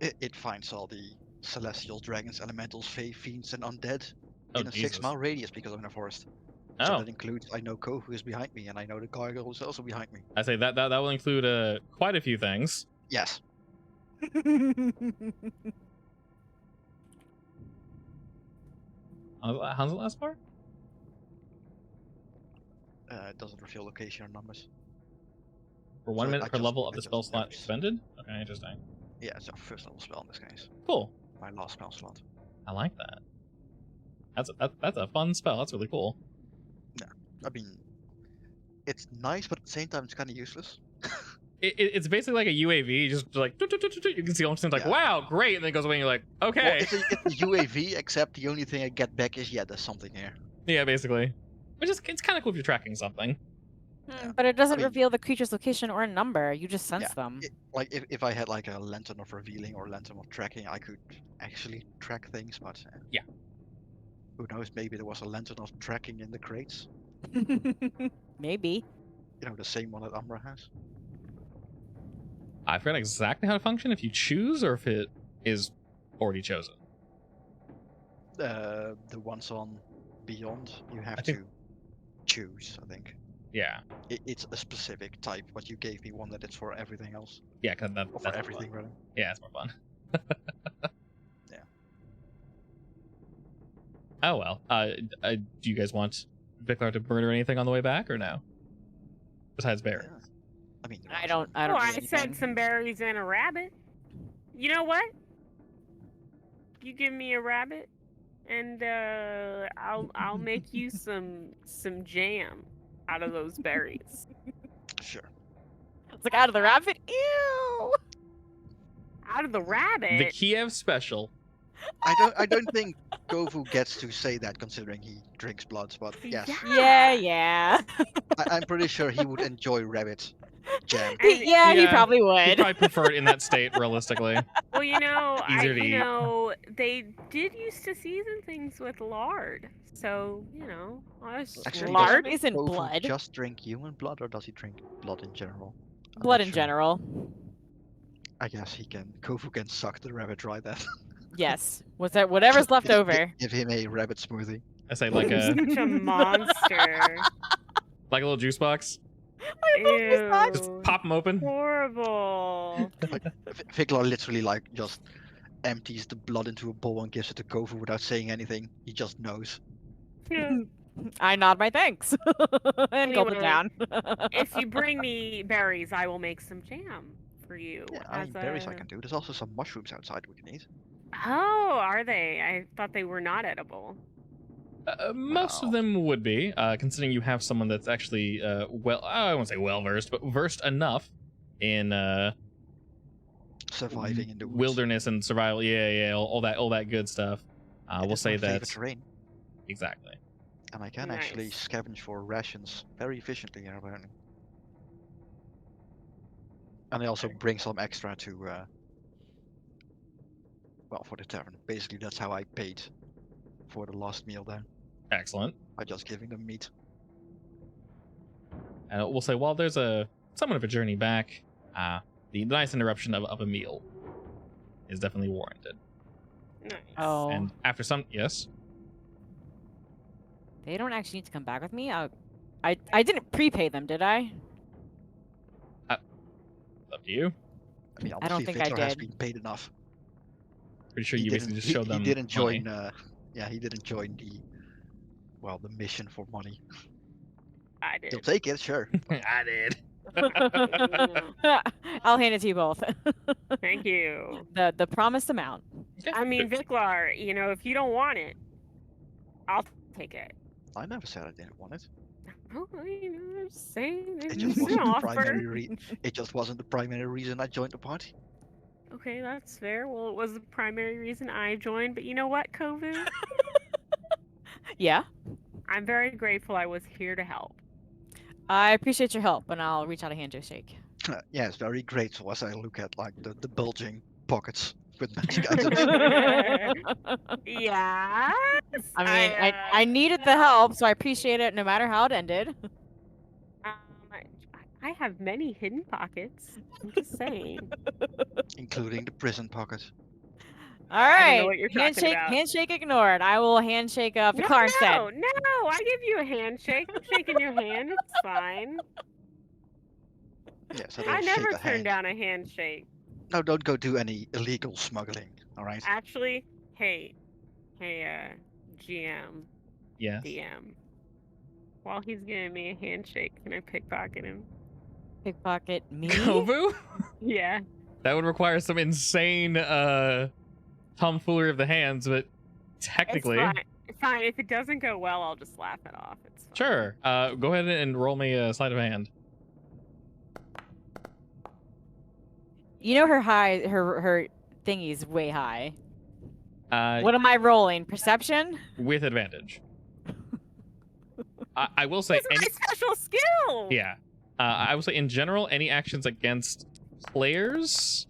It finds all the celestials, dragons, elementals, fae, fiends, and undead Oh, in a Jesus. 6-mile radius because I'm in a forest. So Oh, that includes, I know Kovu is behind me, and I know the gargoyle is also behind me. I say that will include quite a few things. Yes. How's the last part? It doesn't reveal location or numbers. For 1 So minute I per just- level of I the just spell slot noticed. expended? Okay, interesting. Yeah, it's a first level spell in this case. Cool. My last spell slot. I like that. That's a fun spell. That's really cool. I mean, it's nice, but at the same time, it's kind of useless. It's basically like a UAV, just like you can see almost like Yeah. wow, great, and then it goes away, and you're like, Well, okay, it's a UAV, except the only thing I get back is, yeah, there's something here. yeah, basically. Which is it's kind of cool if you're tracking something. Yeah. But it doesn't I mean- reveal the creature's location or number. You just sense Yeah, them. Like, if I had like a lantern of revealing or lantern of tracking, I could actually track things, but Yeah. Who knows, maybe there was a lantern of tracking in the crates. Maybe. You know, the same one that Umbra has. I forget exactly how to function if you choose or if it is already chosen. The ones on Beyond, you have I think- to choose, I think. Yeah. It's a specific type, but you gave me one that it's for everything else. Yeah, because Or that's for more everything, fun. rather. Yeah, it's more fun. Yeah. Oh well. Do you guys want Viklar to murder anything on the way back or no? Besides berries. Yeah. I mean, I don't Oh, do I anything. said some berries and a rabbit. You know what? You give me a rabbit, and I'll make you some jam out of those berries. Sure. It's like out of the rabbit. Ew. Out of the The rabbit? Kiev special. I don't think Kovu gets to say that considering he drinks blood, but yes. Yeah. I'm pretty sure he would enjoy rabbit jam. And He Yeah, probably He'd would. probably prefer it in that state, realistically. well, Easier to eat. they did used to season things with lard, so Actually, Lard does isn't Kovu blood. just drink human blood, or does he drink blood in general? I'm Blood not in sure. general. I guess Kovu can suck the rabbit dry then. Yes. What's that? Whatever's left Give- over. Give him a rabbit smoothie. I say like a Such a monster. like a little juice box. Ew. Just pop them open. Horrible. Viklar literally just empties the blood into a bowl and gives it to Kovu without saying anything. He just knows. I nod my thanks and gulp it Anyway, down. If you bring me berries, I will make some jam for you. Yeah, I mean, as berries I a- can do. There's also some mushrooms outside we can eat. Oh, are they? I thought they were not edible. Most of Wow. them would be, considering you have someone that's actually I won't say well versed, but versed enough in Surviving in the woods. wilderness and survival. Yeah, all that good stuff. It We'll is say my favorite that terrain, exactly. and I can actually Nice. scavenge for rations very efficiently here, apparently. And I also bring some extra to, for the tavern. Basically, that's how I paid for the last meal there, Excellent. by just giving them meat. And we'll say while there's somewhat of a journey back, the nice interruption of a meal is definitely warranted. Nice. Oh. And after some yes, They don't actually need to come back with me. I didn't prepay them, did I? up to you. I mean, I don't obviously, think I Viktor has did. been paid enough. Pretty sure He you basically didn't- just showed them. He didn't money. join. He didn't join the mission for money. I He'll did. take it, sure. I did. I'll hand it to you both. Thank you. the promised amount. I mean, Viklar, if you don't want it, I'll take it. I never said I didn't want it. Oh, I'm just saying. It It's just an wasn't the offer. primary It just wasn't the primary reason I joined the party. Okay, that's fair. Well, it was the primary reason I joined, but you know what, Kovu? Yeah. I'm very grateful I was here to help. I appreciate your help, and I'll reach out a handshake. Yes, very grateful as I look at the bulging pockets with magic items. Yeah. I mean, I needed the help, so I appreciate it no matter how it ended. I have many hidden pockets. I'm just saying. Including the prison pocket. All I don't right. know what you're talking handshake, about. handshake ignored. I will handshake Picard instead. No, I give you a handshake. I'm shaking your hand. It's fine. Yes, I don't never shake a turn hand. down a handshake. No, don't go do any illegal smuggling, alright? Actually, hey, GM, Yes. DM. While he's giving me a handshake, can I pickpocket him? Pickpocket me? Kovu? Yeah. That would require some insane tomfoolery of the hands, but technically, It's fine. If it doesn't go well, I'll just laugh it off. It's fine. sure. Go ahead and roll me a sleight of hand. You know her thingy's way high. Uh, What am I rolling? Perception? with advantage. I will say It's my special skill. yeah. I will say in general, any actions against players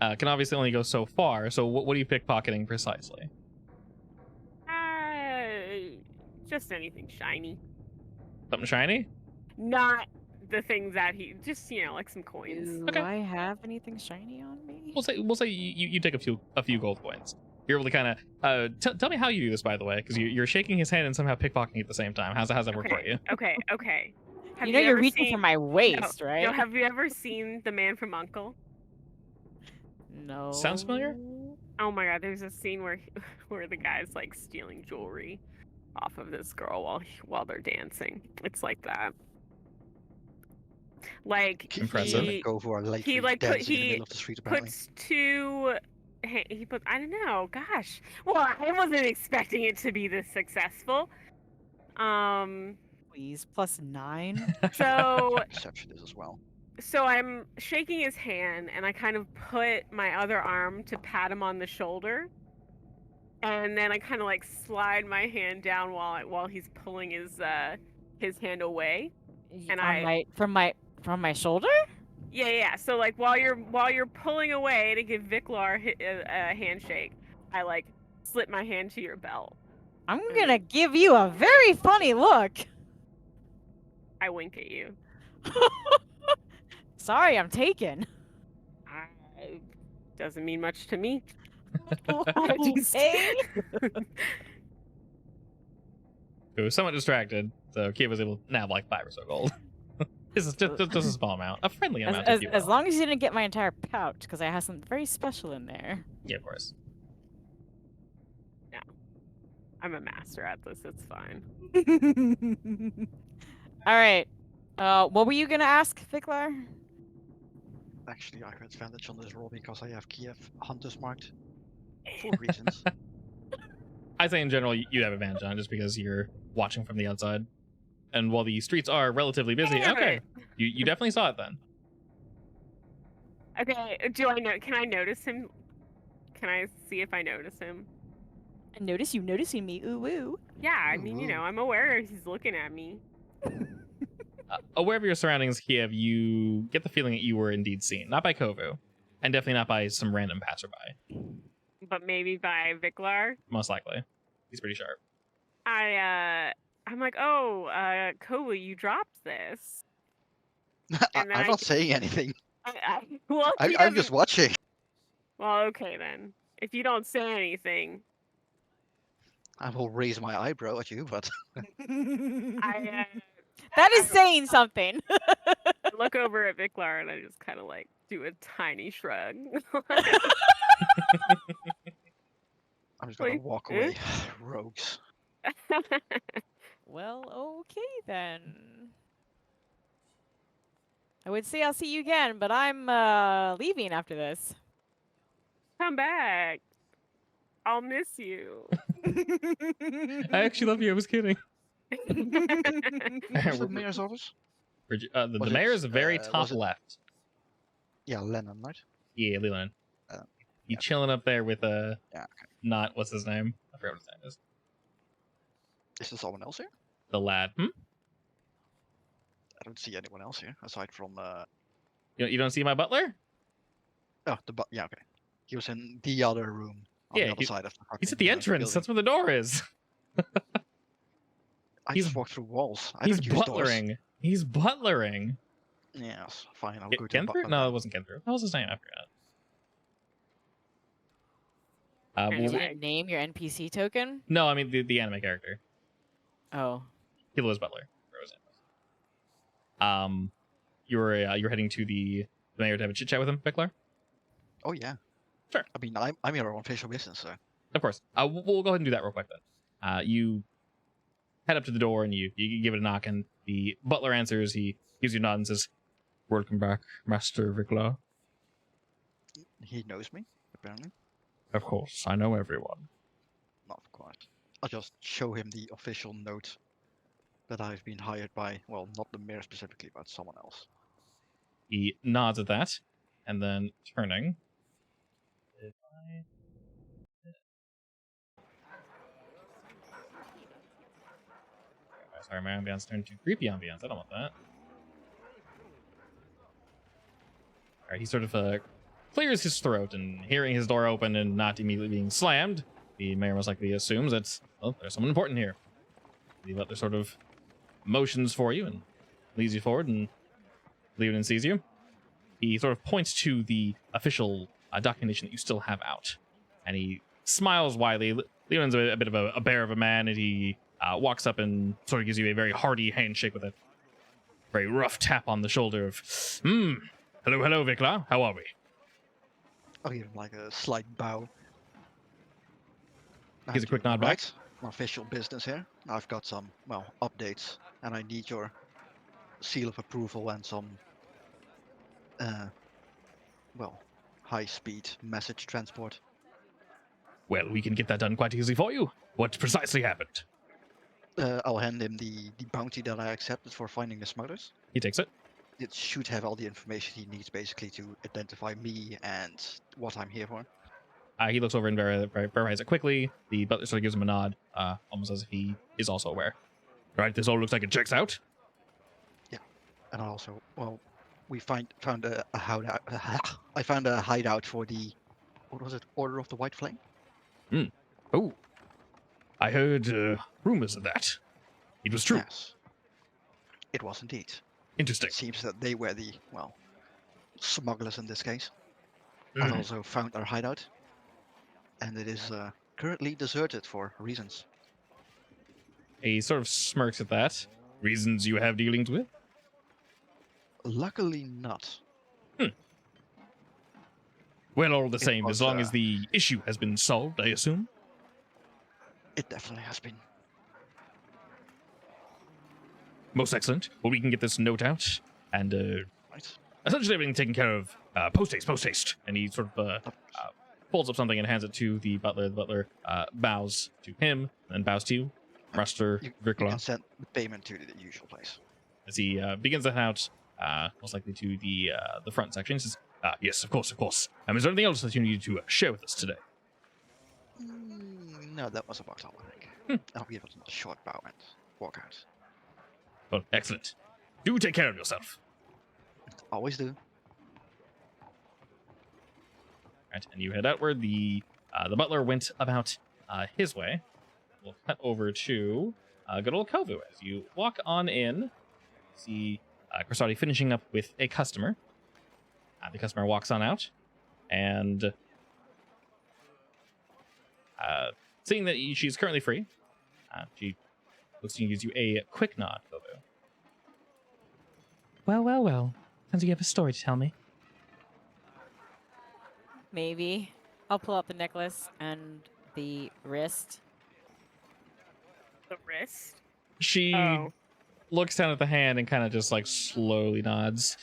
can obviously only go so far. So what are you pickpocketing precisely? Just anything shiny. Something shiny? Not the things that he just like some coins. Do Okay. I have anything shiny on me? We'll say you take a few gold coins. You're able to kind of tell me how you do this, by the way, because you're shaking his hand and somehow pickpocketing at the same time. How's that work for you? Okay. Have You know you're ever reaching for seen- my waist, right? No, have you ever seen The Man from U.N.C.L.E.? No. Sounds familiar? Oh my god, there's a scene where where the guy's like stealing jewelry off of this girl while they're dancing. It's like that. Like Impressive. He and Kovu are literally like, dancing in the middle of the street, apparently. puts two. He put. I don't know. Gosh. Well, I wasn't expecting it to be this successful. Please, +9. So Perception is as well. so I'm shaking his hand, and I kind of put my other arm to pat him on the shoulder, and then I kind of like slide my hand down while he's pulling his hand away. And from my shoulder? Yeah. So like while you're pulling away to give Viklar a handshake, I like slip my hand to your belt. I'm gonna give you a very funny look. I wink at you. Sorry, I'm taken. Doesn't mean much to me. Okay. It was somewhat distracted, so Kia was able to nab like 5 or so gold. This is just a small amount, a friendly amount. As long as you didn't get my entire pouch, because I have something very special in there. Yeah, of course. I'm a master at this. It's fine. All right. What were you gonna ask, Viklar? Actually, I have advantage on this roll because I have Kiev hunters marked for reasons. I say in general you have advantage on it just because you're watching from the outside. And while the streets are relatively busy, Damn okay, it. you definitely saw it then. Okay. Can I notice him? Can I see if I notice him? I notice you noticing me. Ooh woo. Yeah. I mean, Ooh. I'm aware he's looking at me. Aware of your surroundings, Kiev, you get the feeling that you were indeed seen. Not by Kovu, and definitely not by some random passerby. But maybe by Viklar. Most likely. He's pretty sharp. I'm like, oh, Kovu, you dropped this. And then I'm not saying anything. Well, he I'm just doesn't- watching. Well, okay then. If you don't say anything, I will raise my eyebrow at you, but That is saying something. I look over at Viklar and I just kind of like do a tiny shrug. I'm just gonna Wait, walk eh? away. Rogues. Well, okay then. I would say I'll see you again, but I'm leaving after this. Come back. I'll miss you. I actually love you. I was kidding. What's the mayor's office? The Was mayor it, is the very was top it- left. Yeah, Lennon, right? Yeah, Leland. Yeah. You chilling up there with Yeah, okay. not what's his name? I forgot what his name is. Is there someone else here? The lad. I don't see anyone else here aside from. You don't see my butler? Oh, yeah, okay. He was in the other room on Yeah, the other side of the. He's at fucking, the entrance. building. That's where the door is. I he's- just walked through walls. I He's don't use doors. butlering. He's butlering. Yes, fine. I'll Get go to the Kenthru? No, it wasn't Kenthru. What was his name? I forgot. And You Well, yeah. didn't name your NPC token? no, I mean the anime character. Oh. He was Butler. Where was it? You're heading to the mayor to have a chit chat with him, Viklar? Oh yeah. Sure. I mean, I'm here on official business, so. Of course. We'll go ahead and do that real quick then. You head up to the door and you give it a knock, and the butler answers. He gives you a nod and says, "Welcome back, Master Viklar." He knows me, apparently. Of course, I know everyone. Not quite. I'll just show him the official note that I've been hired by, well, not the mayor specifically, but someone else. He nods at that, and then turning. Sorry, my ambiance turned to creepy ambiance. I don't want that. Alright, he sort of clears his throat, and hearing his door open and not immediately being slammed, the mayor most likely assumes that, well, there's someone important here. The butler sort of motions for you and leads you forward and leaves and sees you. He sort of points to the official documentation that you still have out, and he smiles widely. Leon's a bit of a bear of a man, and he walks up and sort of gives you a very hearty handshake with a very rough tap on the shoulder of, hello, Vikla. How are we? I'll give him like a slight bow. Gives a quick nod back. Right, official business here. I've got some, well, updates, and I need your seal of approval and some, well, high-speed message transport. Well, we can get that done quite easily for you. What precisely happened? I'll hand him the bounty that I accepted for finding the smugglers. He takes it. It should have all the information he needs, basically, to identify me and what I'm here for. He looks over and verifies it quickly. The butler sort of gives him a nod, almost as if he is also aware. All right, this all looks like it checks out. Yeah, and also, well, we found a hideout. I found a hideout for the, what was it, Order of the White Flame? Oh, I heard rumors of that. It was true. Yes, it was indeed. Interesting. It seems that they were the, well, smugglers in this case. I've also found our hideout, and it is currently deserted for reasons. He sort of smirks at that. Reasons you have dealings with? Luckily not. Well, all the It same, was, as long as the issue has been solved, I assume. It definitely has been. Most excellent. Well, we can get this note out, and Right. essentially everything taken care of. Post haste. And he sort of folds up something and hands it to the butler. The butler bows to him, and then bows to you, Master You Virkla. can send the payment to the usual place. As he begins to head out, most likely to the front section. He says, yes, of course. Is there anything else that you need to share with us today? No, that was about all, I think. I'll give it a short bow and walk out. Well, excellent. Do take care of yourself. Always do. Right, and you head outward. The butler went about his way. We'll cut over to good old Kovu. As you walk on in, see Corsati finishing up with a customer. The customer walks on out, and seeing that she's currently free, she looks to give you a quick nod, Kovu. Well. Sounds like you have a story to tell me. Maybe. I'll pull out the necklace and the wrist. The wrist. She Oh. looks down at the hand and kind of just like slowly nods.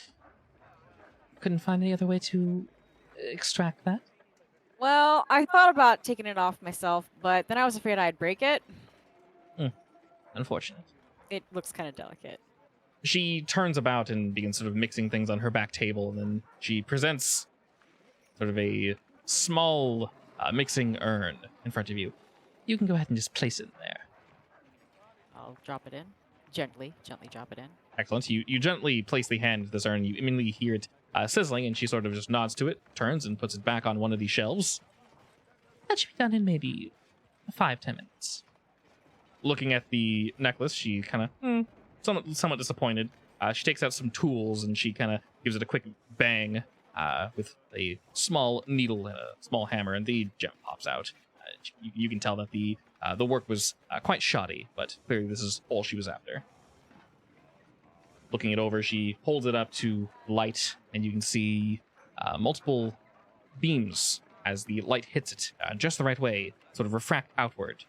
Couldn't find any other way to extract that? Well, I thought about taking it off myself, but then I was afraid I'd break it. Unfortunate. It looks kind of delicate. She turns about and begins sort of mixing things on her back table, and then she presents sort of a small mixing urn in front of you. You can go ahead and just place it in there. I'll drop it in. Gently drop it in. Excellent. You gently place the hand into this urn. You immediately hear it sizzling, and she sort of just nods to it, turns, and puts it back on one of these shelves. That should be done in maybe 5-10 minutes. Looking at the necklace, she kind of somewhat disappointed. She takes out some tools and she kind of gives it a quick bang with a small needle and a small hammer, and the gem pops out. You can tell that the work was quite shoddy, but clearly this is all she was after. Looking it over, she holds it up to light, and you can see multiple beams as the light hits it just the right way, sort of refract outward.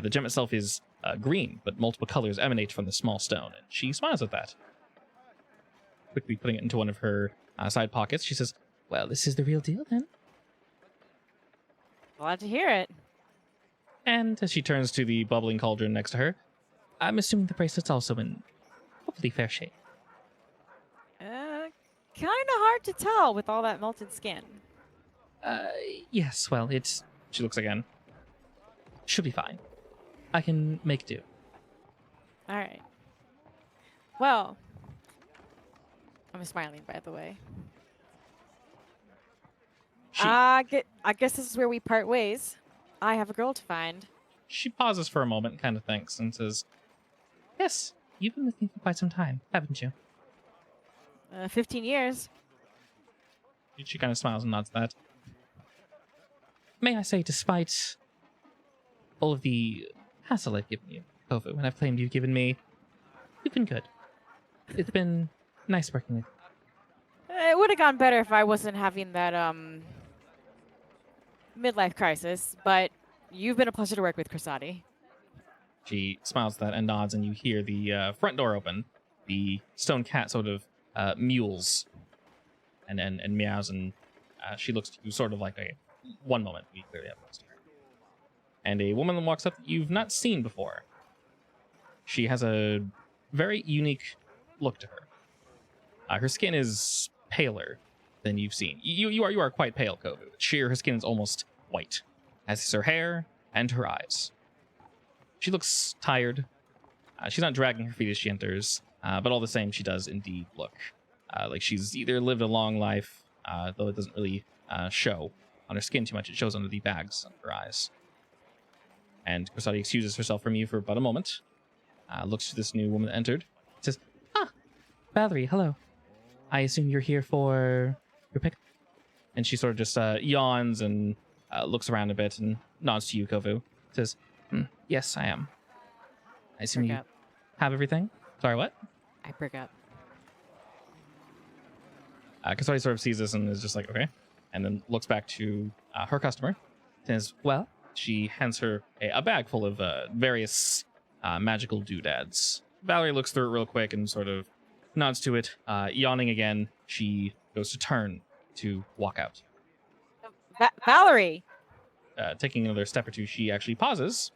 The gem itself is green, but multiple colors emanate from the small stone, and she smiles at that. Quickly putting it into one of her side pockets, she says, well, this is the real deal, then. Glad to hear it. And as she turns to the bubbling cauldron next to her, I'm assuming the bracelet's also in hopefully fair shape. Kind of hard to tell with all that melted skin. Yes, well, it's... She looks again. Should be fine. I can make do. All right. Well, I'm smiling, by the way. I guess this is where we part ways. I have a girl to find. She pauses for a moment, kind of thinks, and says, yes, you've been with me for quite some time, haven't you? 15 years. She kind of smiles and nods at that. may I say, despite all of the hassle I've given you, Kovu, and I've claimed you've given me, you've been good. It's been nice working with you. It would have gone better if I wasn't having that midlife crisis, but you've been a pleasure to work with, Krasati. She smiles at that and nods, and you hear the front door open. The stone cat sort of mules and meows, and she looks to you sort of like a one moment. We clearly have lost her. And a woman walks up that you've not seen before. She has a very unique look to her. Her skin is paler than you've seen. You are quite pale, Kovu. Her skin is almost white, as is her hair and her eyes. She looks tired. She's not dragging her feet as she enters, but all the same, she does indeed look like she's either lived a long life, though it doesn't really show on her skin too much. It shows under the bags under her eyes. And Krasati excuses herself from you for but a moment, looks to this new woman that entered, says, Valerie, hello. I assume you're here for your pick. And she sort of just yawns and looks around a bit and nods to you, Kovu. Says, yes, I am. I assume you have everything? Sorry, what? I prick up. Kasari sort of sees this and is just like, okay. And then looks back to her customer. Says, well, she hands her a bag full of various magical doodads. Valerie looks through it real quick and sort of nods to it. Yawning again, she goes to turn to walk out. Valerie! Taking another step or two, she actually pauses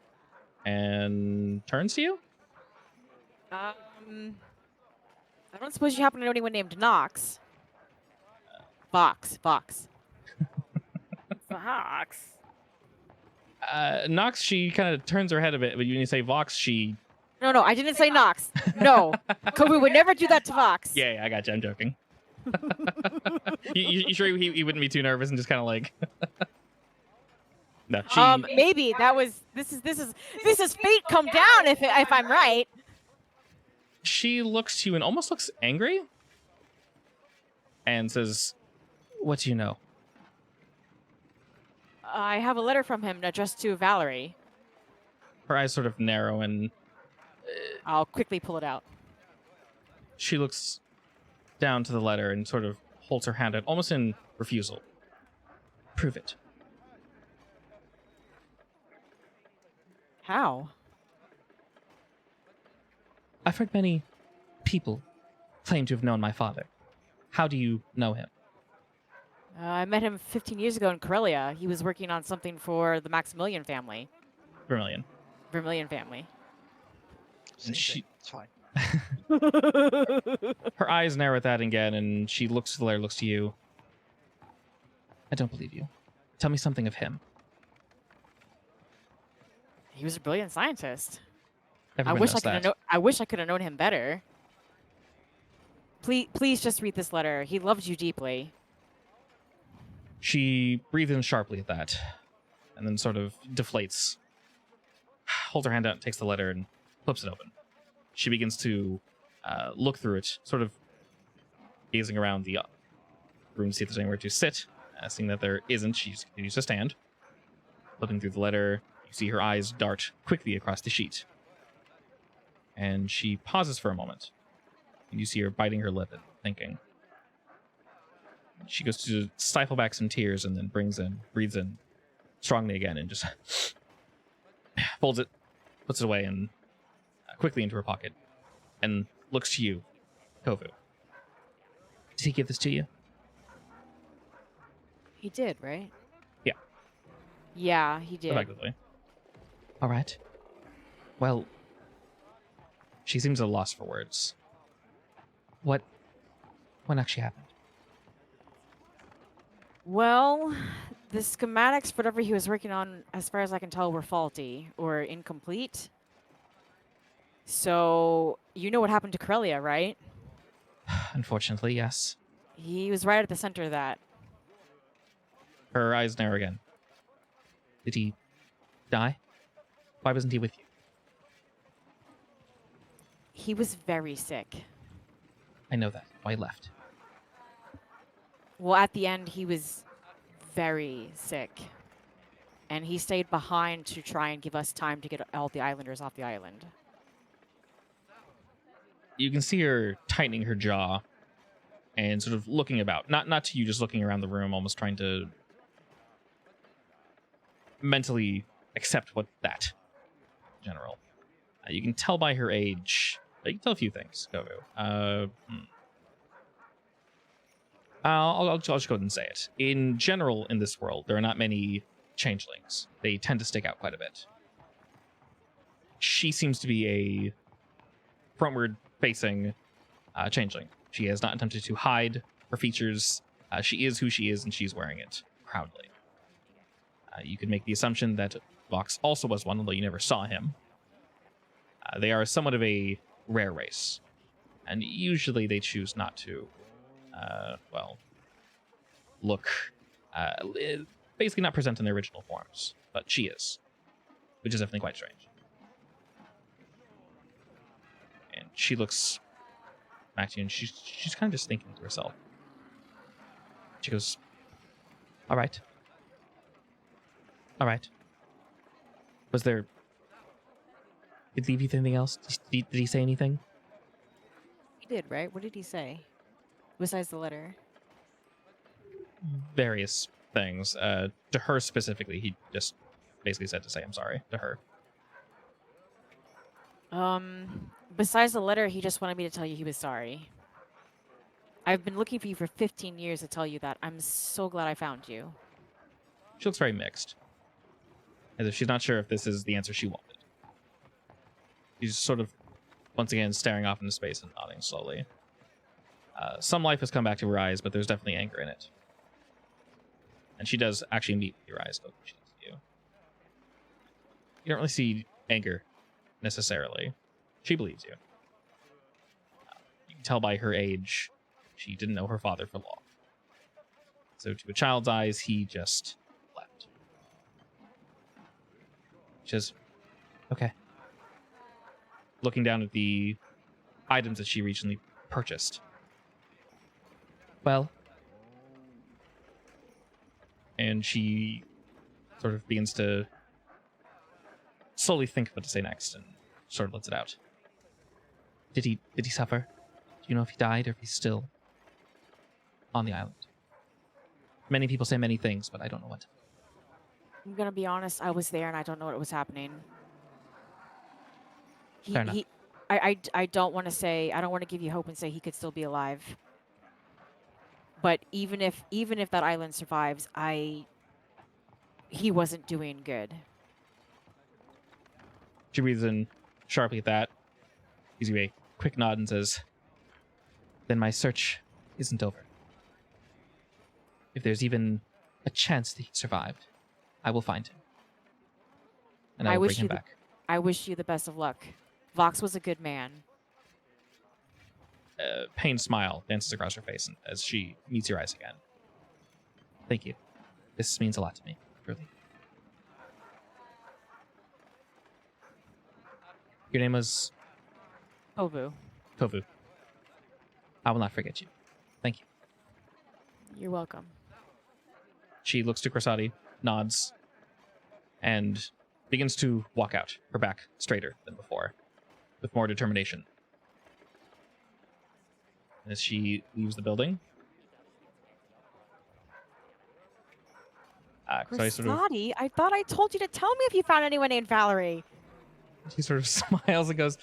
and turns to you. I don't suppose you happen to know anyone named Nox? Vox. Fox. Nox, she kind of turns her head a bit, but when you say Vox, she... No, I didn't say Nox. No. Kovu would never do that to Vox. Yeah, I got you. I'm joking. you sure he wouldn't be too nervous and just kind of like... No, she... Maybe that was... This is fate come down if I'm right. She looks to you and almost looks angry and says, what do you know? I have a letter from him addressed to Valerie. Her eyes sort of narrow and I'll quickly pull it out. she looks down to the letter and sort of holds her hand out, almost in refusal. Prove it. How? I've heard many people claim to have known my father. How do you know him? I met him 15 years ago in Corelia. He was working on something for the Maximilian family. Vermilion. Vermilion family. Same she- thing. It's fine. Her eyes narrow at that again, and she looks to the letter, looks to you. I don't believe you. Tell me something of him. He was a brilliant scientist. Everyone I wish knows that. I wish I could have known him better. Please just read this letter. He loves you deeply. She breathes in sharply at that, and then sort of deflates. Holds her hand out, takes the letter, and flips it open. She begins to look through it, sort of gazing around the room to see if there's anywhere to sit. Seeing that there isn't, she just continues to stand. Looking through the letter, you see her eyes dart quickly across the sheet. And she pauses for a moment. And you see her biting her lip and thinking. She goes to stifle back some tears and then breathes in strongly again and just folds it, puts it away and quickly into her pocket and looks to you, Kovu. Did he give this to you? He did, right? Yeah. Yeah, he did. Effectively. All right. Well, she seems at a loss for words. What actually happened? Well, the schematics for whatever he was working on, as far as I can tell, were faulty or incomplete. So, you know what happened to Corelia, right? Unfortunately, yes. He was right at the center of that. Her eyes narrow again. Did he die? Why wasn't he with you? He was very sick. I know that. Why he left? Well, at the end, he was very sick. and he stayed behind to try and give us time to get all the islanders off the island. You can see her tightening her jaw and sort of looking about. Not to you, just looking around the room, almost trying to mentally accept what that general. You can tell by her age. You can tell a few things, Kovu. I'll just go ahead and say it. In general, in this world, there are not many changelings. They tend to stick out quite a bit. She seems to be a frontward-facing changeling. She has not attempted to hide her features. She is who she is, and she's wearing it proudly. You could make the assumption that Vox also was one, although you never saw him. They are somewhat of a rare race, and usually they choose not to, look, basically not present in their original forms, but she is, which is definitely quite strange. And she looks back to you, and she's kind of just thinking to herself. She goes, all right. Was there... Did he leave you with anything else? Did he say anything? He did, right? What did he say? Besides the letter? Various things. To her specifically, he just basically said to say I'm sorry to her. Besides the letter, he just wanted me to tell you he was sorry. I've been looking for you for 15 years to tell you that. I'm so glad I found you. She looks very mixed. As if she's not sure if this is the answer she wanted. She's sort of, once again, staring off into space and nodding slowly. Some life has come back to her eyes, but there's definitely anger in it. And she does actually meet with your eyes, but she looks at you. You don't really see anger, necessarily. She believes you. You can tell by her age, she didn't know her father for long. So to a child's eyes, he just left. She says, okay. Looking down at the items that she recently purchased. Well. And she sort of begins to slowly think of what to say next and sort of lets it out. Did he suffer? Do you know if he died or if he's still on the island? Many people say many things, but I don't know what. I'm gonna be honest, I was there and I don't know what was happening. Fair enough. I don't want to say, I don't want to give you hope and say he could still be alive. But even if that island survives, he wasn't doing good. She breathes in sharply at that, gives you a quick nod and says, then my search isn't over. If there's even a chance that he survived, I will find him. And I will bring him back. I wish you the best of luck. Vox was a good man. A pained smile dances across her face as she meets your eyes again. Thank you. This means a lot to me, truly. Your name was? Kovu. Kovu. I will not forget you. Thank you. You're welcome. She looks to Corsati, nods, and begins to walk out, her back straighter than before, with more determination. As she leaves the building, Corsati, I thought I told you to tell me if you found anyone named Valerie. She sort of smiles and goes,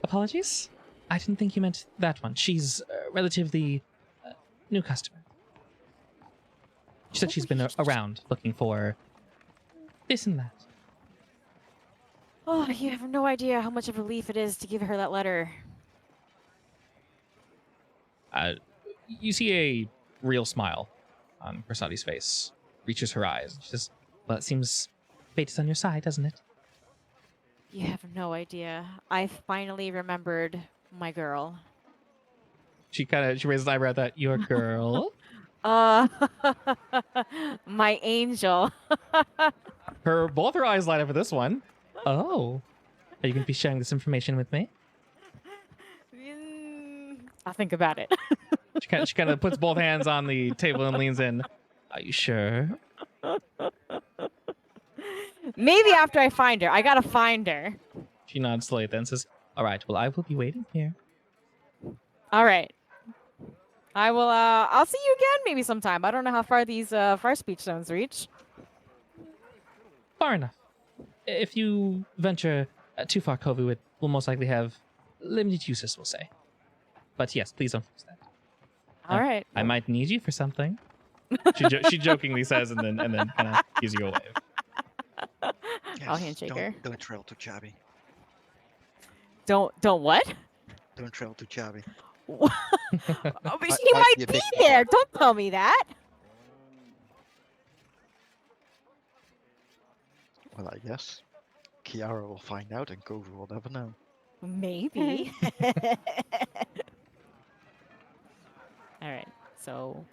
apologies? I didn't think you meant that one. She's a relatively new customer. She said she's been around looking for this and that. Oh, you have no idea how much of a relief it is to give her that letter. You see a real smile on Corsati's face. Reaches her eyes. She says, well, it seems fate is on your side, doesn't it? You have no idea. I finally remembered my girl. She raises an eyebrow at that. Your girl? My angel. Both her eyes light up for this one. Oh. Are you going to be sharing this information with me? I'll think about it. She kind of puts both hands on the table and leans in. Are you sure? Maybe after I find her. I gotta find her. She nods slightly and says, "All right. Well, I will be waiting here." All right. I will. I'll see you again maybe sometime. I don't know how far these fire speech stones reach. Far enough. If you venture too far, Kovu, it will most likely have limited uses, we'll say. But yes, please don't use that. All right. I might need you for something. She jokingly says, and then kind of gives you a wave. I'll handshake her. Don't trail too chubby. Don't what? Don't trail too chubby. Oh, but Might she might be a be bit there. far. Don't tell me that. Well, I guess Kiara will find out and Kovu will never know. Maybe. All right. So,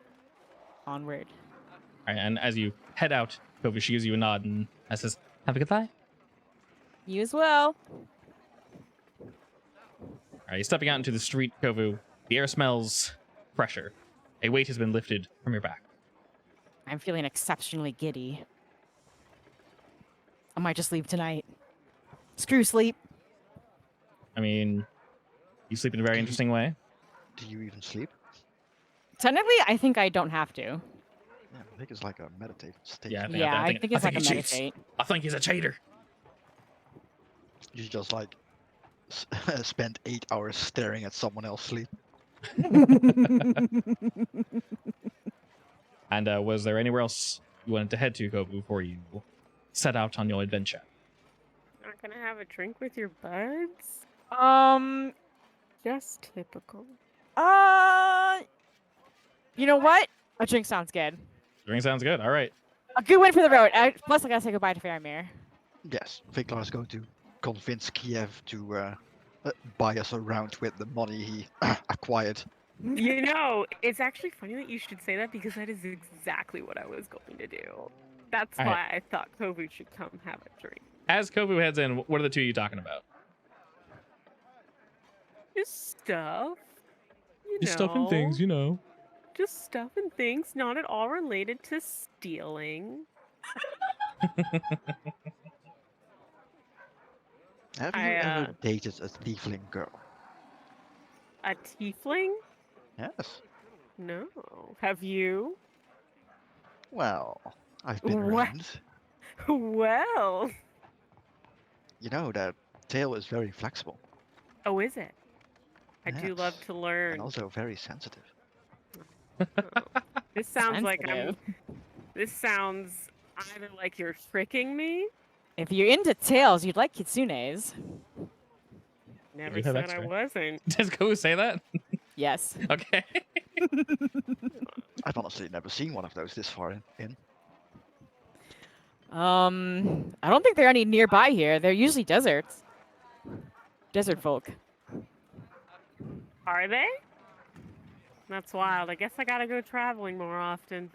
onward. All right, and as you head out, Kovu, she gives you a nod and says, "Have a good life." You as well. All right, you're stepping out into the street, Kovu. The air smells fresher. A weight has been lifted from your back. I'm feeling exceptionally giddy. I might just leave tonight. Screw sleep. I mean, you sleep in a very interesting way. Do you even sleep? Technically, I think I don't have to. Yeah, I think it's like a meditative state. Yeah, Yeah, I think it's like a he cheats. meditate. I think he's a cheater. You just like spend 8 hours staring at someone else sleep. And was there anywhere else you wanted to head to, Kovu, before you set out on your adventure? Not gonna have a drink with your buds? Just typical. You know what? A drink sounds good. Drink sounds good. All right. A good win for the road. Plus, I gotta say goodbye to Faramir. Yes, Viklar is going to convince Kiev to buy us around with the money he acquired. You know, it's actually funny that you should say that because that is exactly what I was going to do. That's All why right. I thought Kovu should come have a drink. As Kovu heads in, what are the two of you talking about? Just stuff. You Just stuff and things, know. you know. Just stuff and things not at all related to stealing. Have you I, ever dated a tiefling girl? A tiefling? Yes. No. Have you? Well, I've been What? around. Well. You know, that tail is very flexible. Oh, is it? I do love Yes, to learn. and also very sensitive. This sounds like Sensitive. This sounds either like you're tricking me. If you're into tails, you'd like kitsunes. Never do have said extra. I wasn't. Does Kovu say that? Yes. Okay. I've honestly never seen one of those this far in. I don't think there are any nearby here. They're usually deserts. Desert folk. Are they? That's wild. I guess I gotta go traveling more often.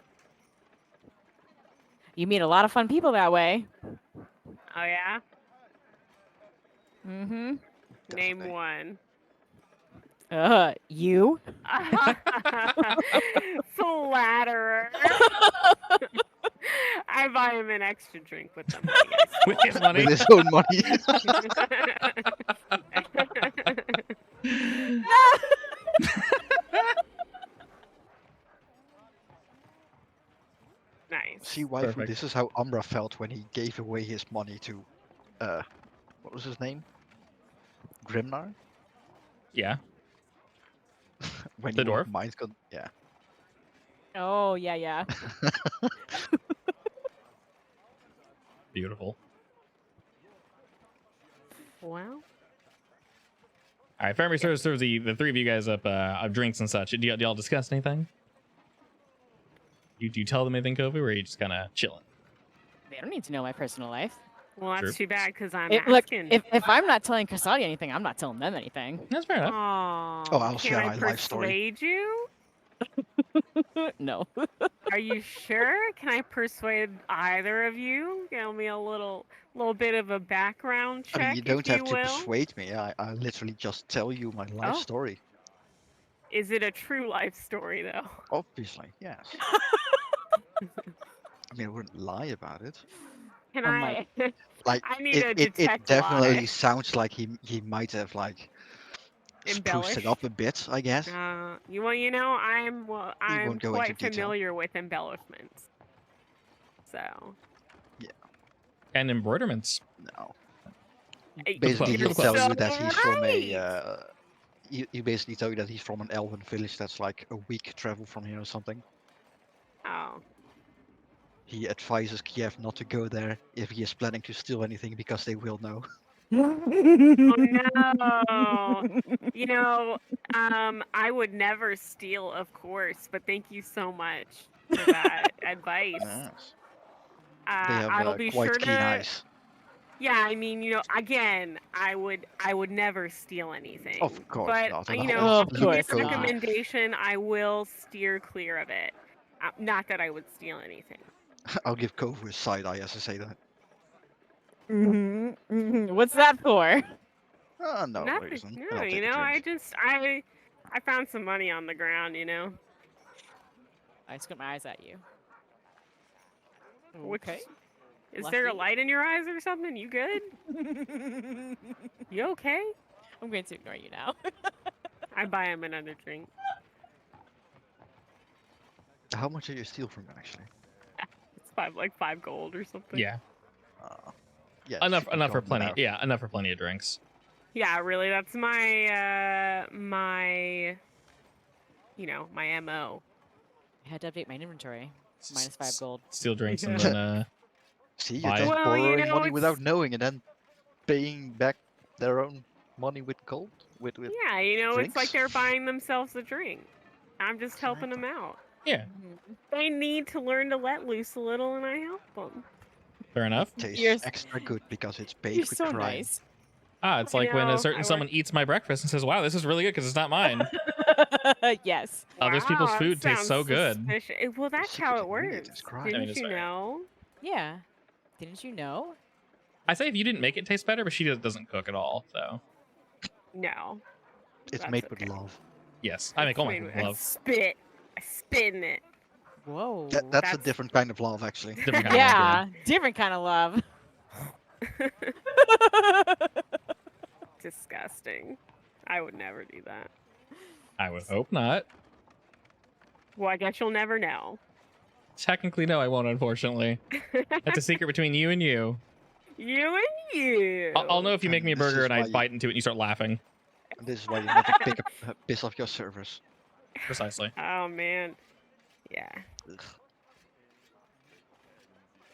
You meet a lot of fun people that way. Oh yeah? Mm-hmm. Name Definitely. one. You? Flatterer. I buy him an extra drink with them. I guess. With his money. With his own money. Nice. See, waifu, Perfect. this is how Umbra felt when he gave away his money to, what was his name? Grimnar? Yeah. When The he was dwarf? mind con- yeah. Oh, yeah. Beautiful. Well, All right. Faramir serves the three of you guys up of drinks and such. Do y'all discuss anything? Do you tell them anything, Kovu, or are you just kind of chilling? They don't need to know my personal life. well, that's True. too bad because I'm Look, asking. if I'm not telling Casadia anything, I'm not telling them anything. That's fair enough. Aw, Oh, I'll can share I my life story. persuade you? No. Are you sure? Can I persuade either of you? Give me a little bit of a background check, I mean, you don't if have you to will. persuade me. I literally just tell you my life Oh. story. Is it a true life story though? Obviously, yes. I mean, I wouldn't lie about it. Can Oh I? my- Like I need it, a it, it detect definitely lie. sounds like he might have like spruced it up Embellished. a bit, I guess. You know, We I'm won't go into quite detail. familiar with embellishments. So And embroiderments. No. I- Basically, For you're the he'll tell clothes. you so that he's from a. right. He basically tell you that he's from an elven village that's like a week travel from here or something. Oh, He advises Kiev not to go there if he is planning to steal anything because they will know. oh no. You know, I would never steal, of course, but thank you so much for that advice. Yes. They have I'll be quite sure keen to. eyes. Yeah, I mean, you know, again, I would never steal anything. Of course but not. And you I'll know, Of I'll give you course a Kovu. not. recommendation. I will steer clear of it. Not that I would steal anything. I'll give Kovu a side eye as I say that. What's that for? No Nothing. reason. No, I'll you take a know, drink. I found some money on the ground. You know. I squint my eyes at you. Which- Okay. Is there a Lucky. light in your eyes or something? You good? You okay? I'm going to ignore you now. I buy him another drink. How much did you steal from him actually? It's like 5 gold or something. Yeah. Yeah. Enough should be enough for gone plenty. now. Yeah, enough for plenty of drinks. Yeah, really. That's my my my MO. I had to update my inventory. Minus 5 gold. Steal drinks and Yeah. then See, you're Buy- just Well, you borrowing know, money without it's- knowing and then paying back their own money with gold? With Yeah, you know, it's like drinks? they're buying themselves a drink. I'm just helping them Kinda. out. yeah, They need to learn to let loose a little, and I help them. fair enough. Tastes You're s- extra good because it's baked You're with so crime. nice. It's I like when know, a certain I someone eats my breakfast and says, "Wow, this is really good because it's not mine." Yes. Others people's Wow, that food tastes so sounds good. suspicious. Well, The that's how secret it ingredient works. is crime. I mean, Didn't it's you fair. know? Yeah. Didn't you know? I say if you didn't make it taste better, but she doesn't cook at all. So No. It's That's made okay. with love. yes, I make all my Wait, food with I love. spit. I spit in it. Whoa. That's a That's- different kind of love, actually. Different kind of love, Yeah, different kind of love. Disgusting. I would never do that. I would hope not. Well, I guess you'll never know. Technically, no, I won't. Unfortunately, that's a secret between you and you. You and you. I'll know if you make And me a this burger is and I why you- bite into it and you start laughing. And this is why you never piss off your servers. Precisely. Oh man. Yeah. Ugh.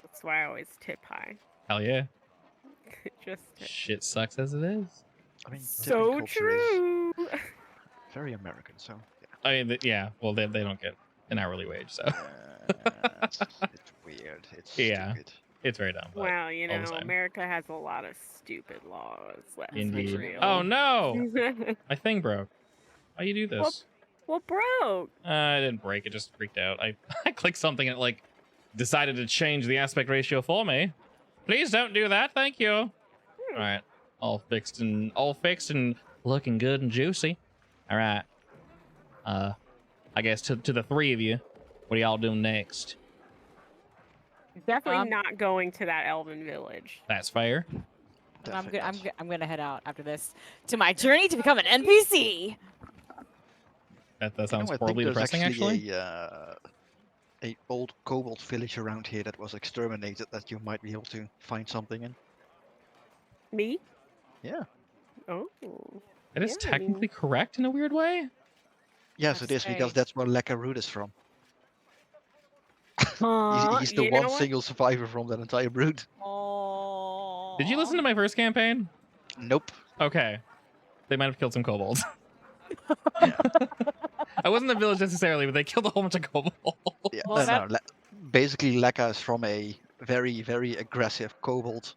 That's why I always tip high. Hell yeah. Just tip. Shit sucks as it is. I mean, tipping So culture is true. very American, so I mean, yeah. Well, they don't get an hourly wage, so it's weird. It's Yeah. stupid. it's very dumb. But Well, you all the know, same. America has a lot of stupid laws. Let's be Indeed. real. Oh no, my thing broke. Why you do this? What broke? I didn't break. It just freaked out. I clicked something and it like decided to change the aspect ratio for me. Please don't do that. Thank you. All right, all fixed and looking good and juicy. All right. I guess to the three of you, what are y'all doing next? Definitely not going to that elven village. That's fair. I'm Definitely good. not. I'm gonna head out after this to my journey to become an NPC. That You know, sounds I think horribly there's depressing, actually. a old kobold village around here that was exterminated that you might be able to find something in. Me? Yeah. Oh. It is Yeah, I mean- technically correct in a weird way. Yes, Let's it is because say- that's where Lekka Root is from. Huh? He's the You know one what? single survivor from that entire brood. Oh. Did you listen to my first campaign? Nope. Okay. They might have killed some kobolds. I wasn't in the village necessarily, but they killed a whole bunch of kobolds. Yeah, Well, no, that- no. Basically, Lekka is from a very, very aggressive kobold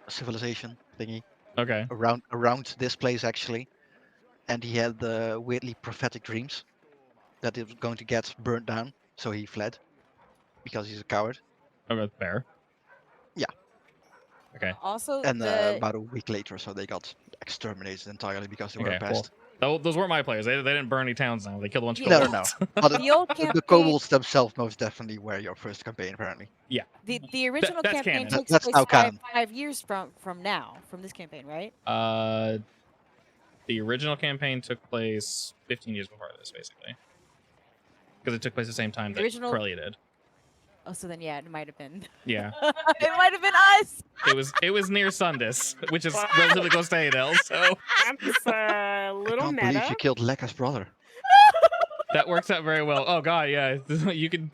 civilization thingy Okay. around this place actually, and he had the weirdly prophetic dreams that it was going to get burnt down, so he fled because he's a coward. Okay, fair. Yeah. Okay. Also, And the about a week later, or so they got exterminated entirely because they were Okay. Well, oppressed. Those weren't my players. They didn't burn any towns down. They killed a bunch of No, no, kobolds. no. But The old the campaign, kobolds themselves most definitely were your first campaign, apparently. the original that's campaign canon. takes That's place now canon. 5 years from now, from this campaign, right? The original campaign took place 15 years before this, basically, because it took place at the same time The that original- Corelia did. Oh, so then yeah, it might have been. Yeah, It might have been us. it was near Sundus, which is relatively close to Adel, so That's a I little can't believe meta. you killed Lekka's brother. that works out very well. Oh god, yeah, you can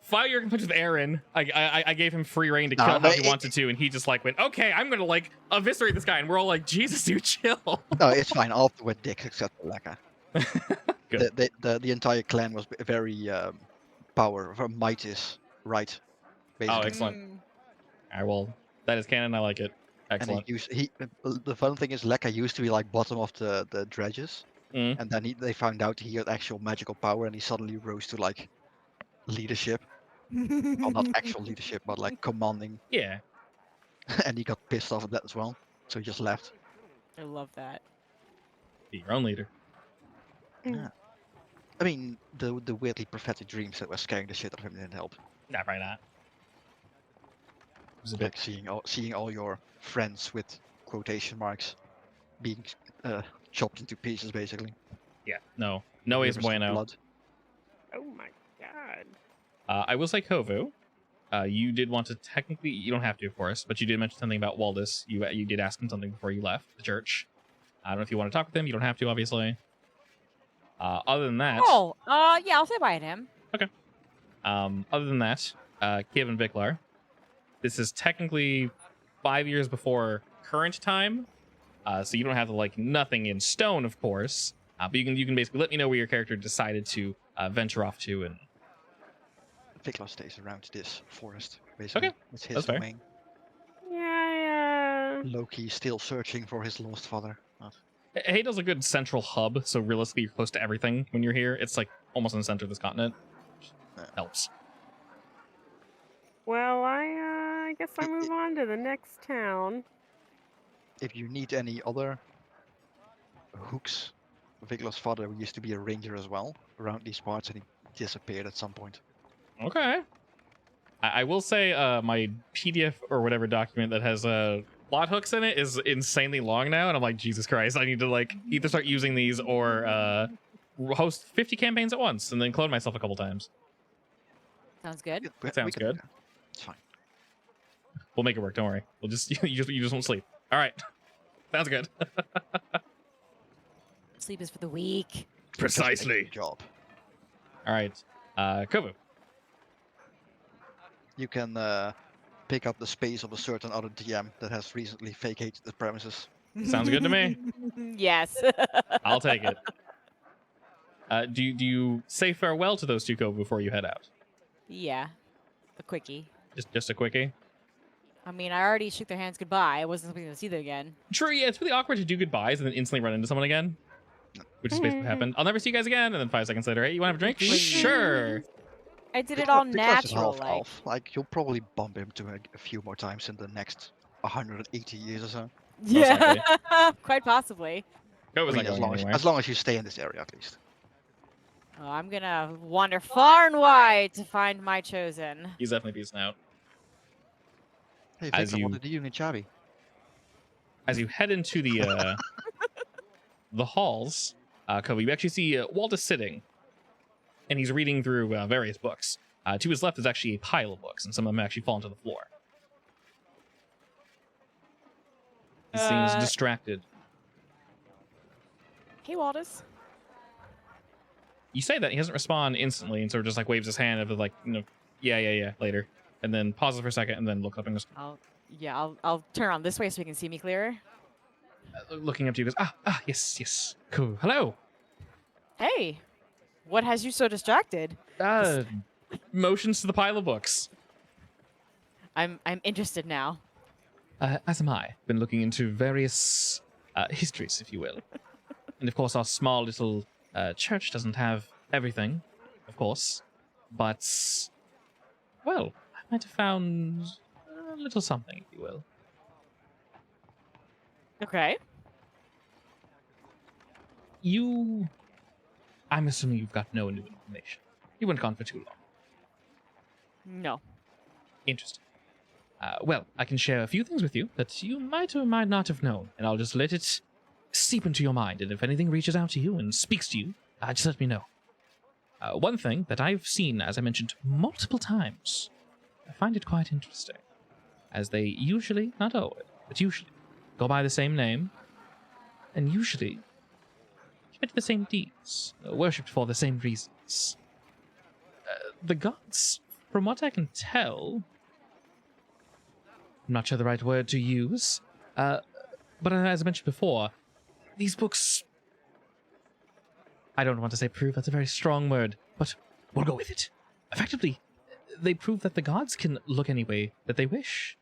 fire your complaints with Aaron. I gave him free reign to No, kill no, how he wanted to, and he just like went, okay, I'm gonna like eviscerate this guy, and we're all like, Jesus, dude, chill. No, it's fine. All of them were dicks except for Lekka. Good. The entire clan was very might is right, basically. Oh, excellent. Mm. All right, well, that is canon. I like it. And Excellent. the fun thing is Lekka used to be like bottom of the dredges, Mm. and then they found out he had actual magical power, and he suddenly rose to like leadership. Well, not actual leadership, but like commanding. Yeah. And he got pissed off at that as well, so he just left. I love that. Be your own leader. I mean, the weirdly prophetic dreams that were scaring the shit out of him didn't help. Nah, probably not. It was a bit. Like seeing all your friends with quotation marks being chopped into pieces, basically. Yeah. No. No es Rivers of bueno. blood. Oh my god. I will say Kovu. You did want to technically, you don't have to, of course, but you did mention something about Waldus. You did ask him something before you left the church. I don't know if you want to talk with him. You don't have to, obviously. Other than that, Yeah, I'll say bye to him. other than that, Kiev and Viklar. This is technically 5 years before current time, so you don't have to like nothing in stone, of course. But you can basically let me know where your character decided to venture off to, and Viklar stays around this forest, basically. Okay, It's his that's fair. domain. Yeah. Loki still searching for his lost father. Hadel's a good central hub, so realistically you're close to everything when you're here. It's like almost in the center of this continent. Helps. Well, I guess I move on to the next town. If you need any other hooks, Viklar's father used to be a ranger as well around these parts, and he disappeared at some point. Okay. I will say my PDF or whatever document that has plot hooks in it is insanely long now, and I'm like, Jesus Christ, I need to like either start using these or host 50 campaigns at once and then clone myself a couple times. Sounds good. We Sounds can do good. that. It's fine. We'll make it work. Don't worry. We'll just you just won't sleep. All right. Sounds good. Sleep is for the weak. Just make Precisely. your job. All right. Kovu. You can pick up the space of a certain other DM that has recently vacated the premises. Sounds good to me. Yes. I'll take it. Do you say farewell to those two Kovu before you head out? Yeah. A quickie. Just a quickie. I mean, I already shook their hands goodbye. I wasn't supposed to see them again. True, yeah, it's really awkward to do goodbyes and then instantly run into someone again. Which is basically what happened. I'll never see you guys again, and then 5 seconds later, hey, you want to have a drink? Sure. I did it all Because it's natural. half-elf. Like, you'll probably bump into a few more times in the next 180 years or so. Yeah. Quite possibly. Kovu's I not mean, going anywhere. as long as you stay in this area, at least. Oh, I'm gonna wander far and wide to find my chosen. He's definitely peacing out. Hey, As Victor, you- what did you do in Chabi? As you head into the the halls, Kovu, you actually see Waldus sitting, and he's reading through various books. To his left is actually a pile of books, and some of them actually fall to the floor. He seems distracted. Hey, Waldus. You say that he doesn't respond instantly, and sort of just like waves his hand of like, yeah, later, and then pauses for a second, and then looks up and goes, I'll turn around this way so he can see me clearer. looking up to you, goes, yes, cool, hello. Hey, what has you so distracted? Motions to the pile of books. I'm interested now. As am I. Been looking into various histories, if you will. And of course, our small little church doesn't have everything, of course. But, well, I might have found a little something, if you will. Okay. I'm assuming you've got no new information. You weren't gone for too long. No. Interesting. Well, I can share a few things with you that you might or might not have known, and I'll just let it seep into your mind, and if anything reaches out to you and speaks to you, just let me know. One thing that I've seen, as I mentioned, multiple times, I find it quite interesting, as they usually, not always, but usually, go by the same name, and usually commit the same deeds, worshipped for the same reasons. The gods, from what I can tell, I'm not sure the right word to use, but as I mentioned before, these books, I don't want to say prove, that's a very strong word, but we'll go with it. Effectively, they prove that the gods can look any way that they wish,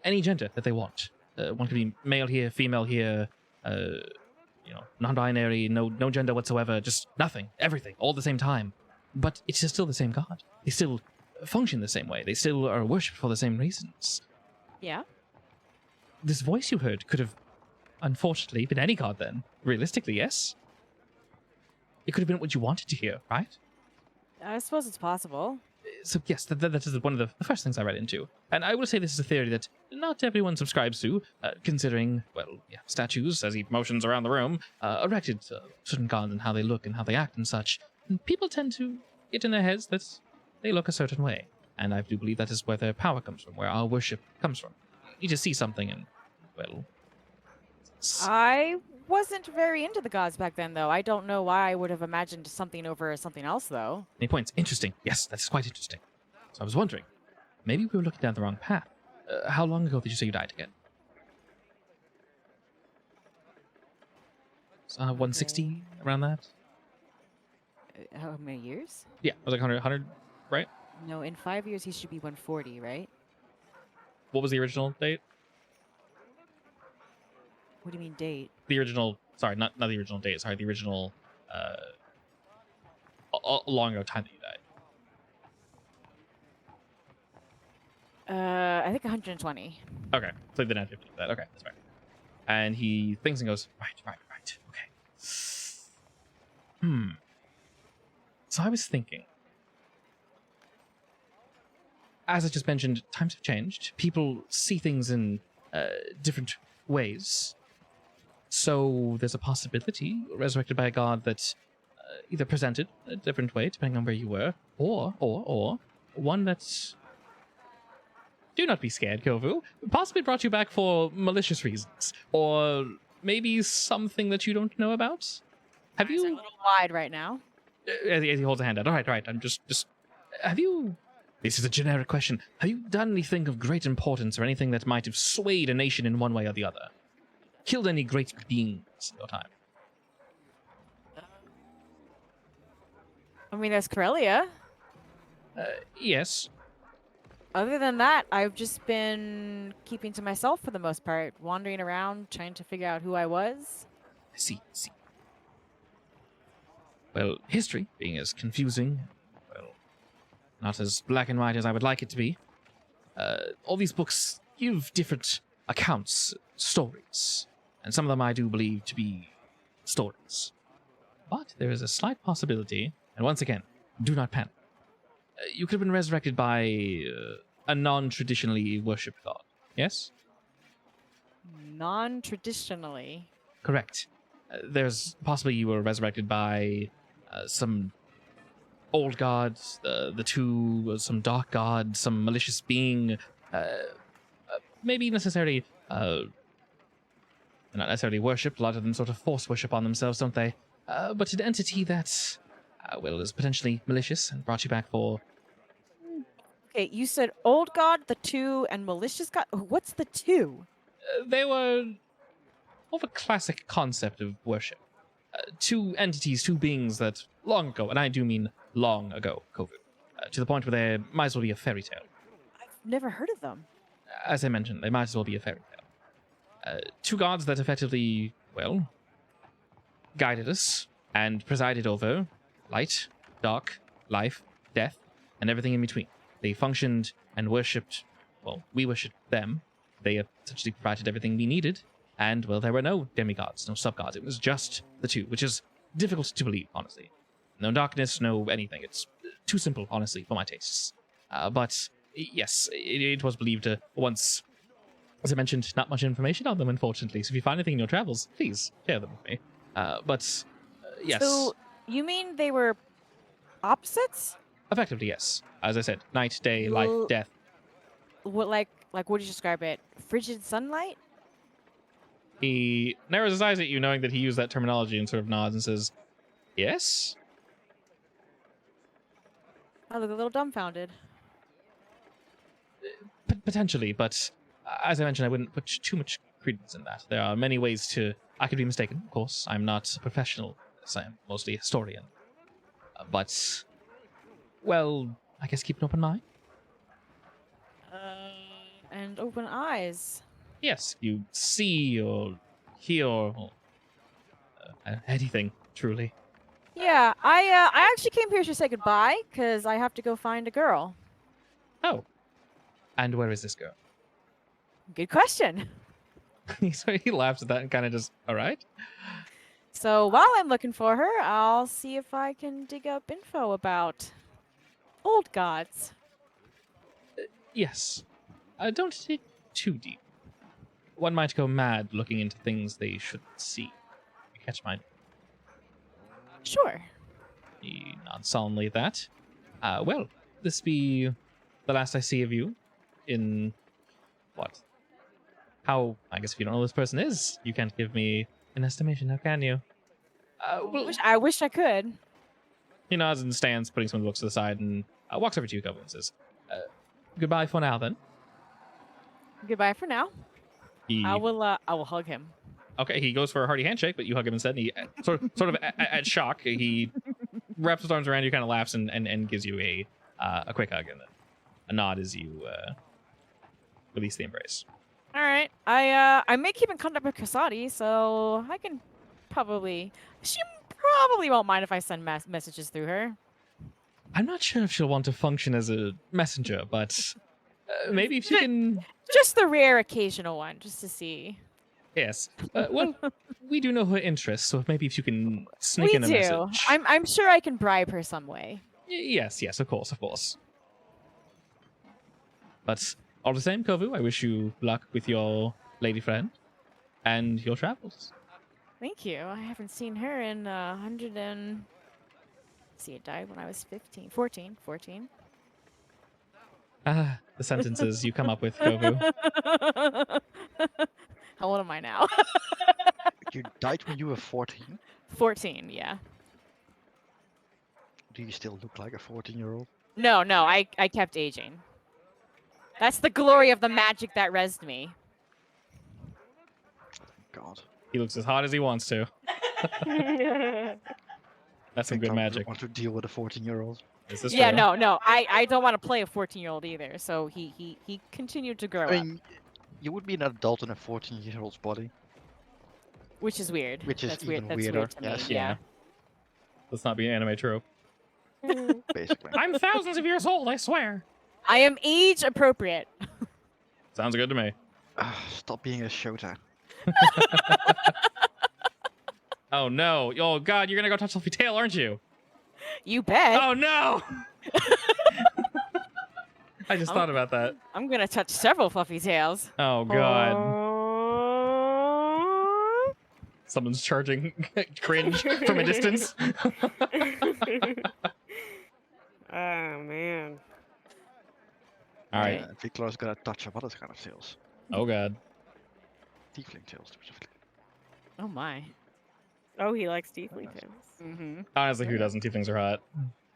any gender that they want. One could be male here, female here, non-binary, no gender whatsoever, just nothing, everything, all at the same time. But it's still the same god. They still function the same way. They still are worshipped for the same reasons. Yeah? This voice you heard could have, unfortunately, been any god then. Realistically, yes? It could have been what you wanted to hear, right? I suppose it's possible. So yes, that is one of the first things I read into. And I will say this is a theory that not everyone subscribes to, considering, statues, as he motions around the room, erected to certain gods and how they look and how they act and such. And people tend to get in their heads that they look a certain way. And I do believe that is where their power comes from, where our worship comes from. You just see something and, I wasn't very into the gods back then, though. I don't know why I would have imagined something over something else, though. Any points? Interesting. Yes, that's quite interesting. So I was wondering, maybe we were looking down the wrong path. How long ago did you say you died again? 160, around that? How many years? Yeah, it was like 100, right? No, in 5 years he should be 140, right? What was the original date? What do you mean date? The original, sorry, not the original date, sorry, the original, long ago time that you died. I think 120. Okay, so they didn't have 50 of that. Okay, that's fair. And he thinks and goes, right, okay. So I was thinking, as I just mentioned, times have changed. People see things in different ways. So there's a possibility, resurrected by a god that either presented a different way, depending on where you were, or one that's... Do not be scared, Kovu. Possibly brought you back for malicious reasons, or maybe something that you don't know about. Have Eyes are you... a little wide right now. As he holds a hand out. All right. I'm just... Have you... This is a generic question. Have you done anything of great importance or anything that might have swayed a nation in one way or the other? Killed any great beings in your time? I mean, there's Corelia. Yes. Other than that, I've just been keeping to myself for the most part, wandering around, trying to figure out who I was. See. Well, history, being as confusing, not as black and white as I would like it to be, all these books give different accounts, stories, and some of them I do believe to be stories. But there is a slight possibility, and once again, do not panic. You could have been resurrected by a non-traditionally worshipped god, yes? Non-traditionally? Correct. There's possibly you were resurrected by some old god, some dark god, some malicious being, maybe necessarily, not necessarily worshipped. A lot of them sort of force worship on themselves, don't they? But an entity that, is potentially malicious and brought you back for... Okay, you said old god, the two, and malicious god? What's the two? They were more of a classic concept of worship. Two entities, two beings that long ago, and I do mean long ago, Kovu, to the point where they might as well be a fairy tale. I've never heard of them. As I mentioned, they might as well be a fairy tale. Two gods that effectively, guided us and presided over light, dark, life, death, and everything in between. They functioned and worshipped, we worshipped them. They essentially provided everything we needed, And, well, there were no demigods, no sub-gods. It was just the two, which is difficult to believe, honestly. No darkness, no anything. It's too simple, honestly, for my tastes. But, yes, it was believed once... As I mentioned, not much information on them, unfortunately. So if you find anything in your travels, please share them with me. Yes. So you mean they were opposites? Effectively, yes. As I said, night, day, life, Well- death. What like what would you describe it? Frigid sunlight? He narrows his eyes at you, knowing that he used that terminology, and sort of nods and says, yes? I look a little dumbfounded. Potentially, but as I mentioned, I wouldn't put too much credence in that. There are many ways to... I could be mistaken, of course. I'm not a professional, as I am mostly a historian. But, well, I guess keep an open mind. And open eyes. Yes, you see or hear or anything, truly. Yeah, I actually came here to say goodbye because I have to go find a girl. Oh. And where is this girl? Good question. So he laughs at that and kind of just, all right. So while I'm looking for her, I'll see if I can dig up info about old gods. Yes. Don't dig too deep. One might go mad looking into things they shouldn't see. You catch my... Sure. He nods solemnly at that. Well, this be the last I see of you in... What? How... I guess if you don't know who this person is, you can't give me an estimation, now can you? Well, I wish I could. he nods and stands, putting some of the books to the side, and walks over to you, Kovu, and says, goodbye for now, then. Goodbye for now. He... I will hug him. Okay, he goes for a hearty handshake, but you hug him instead, and he sort of at shock, he wraps his arms around you, kind of laughs, and gives you a quick hug and a nod as you release the embrace. All right. I may keep in contact with Kasadi, so I can probably... She probably won't mind if I send messages through her. I'm not sure if she'll want to function as a messenger, but maybe if you can... Just the rare occasional one, just to see. Yes. Well, we do know her interests, so maybe if you can sneak in a message. I'm sure I can bribe her some way. Yes, of course. But all the same, Kovu, I wish you luck with your lady friend and your travels. Thank you. I haven't seen her in 100 and... See, it died when I was 14. Ah, the sentences you come up with, Kovu. How old am I now? You died when you were 14. 14, yeah. Do you still look like a 14-year-old? No, I kept aging. That's the glory of the magic that rezzed me. God. He looks as hot as he wants to. That's some I good don't magic. want to deal with a 14-year-old. Is this Yeah, true? no. I don't want to play a 14-year-old either. So he continued to grow I up, mean, you would be an adult in a 14-year-old's body. which is weird. Which is That's weird. even That's weirder, weird to yes. me. Yeah. Let's not be an anime trope. Basically. I'm thousands of years old, I swear. I am age appropriate. Sounds good to me. Stop being a Shota. Oh no. Oh god, you're gonna go touch Fluffy Tail, aren't you? You bet. Oh no! I just thought about that. I'm gonna touch several fluffy tails. Oh god. Someone's charging cringe from a distance. Oh man. Alright. Victor's gonna touch up other kind of tails. Oh god. Tiefling tails, specifically. Oh my. Oh, he likes tiefling tails. Mm-hmm. Honestly, who doesn't? Tieflings are hot.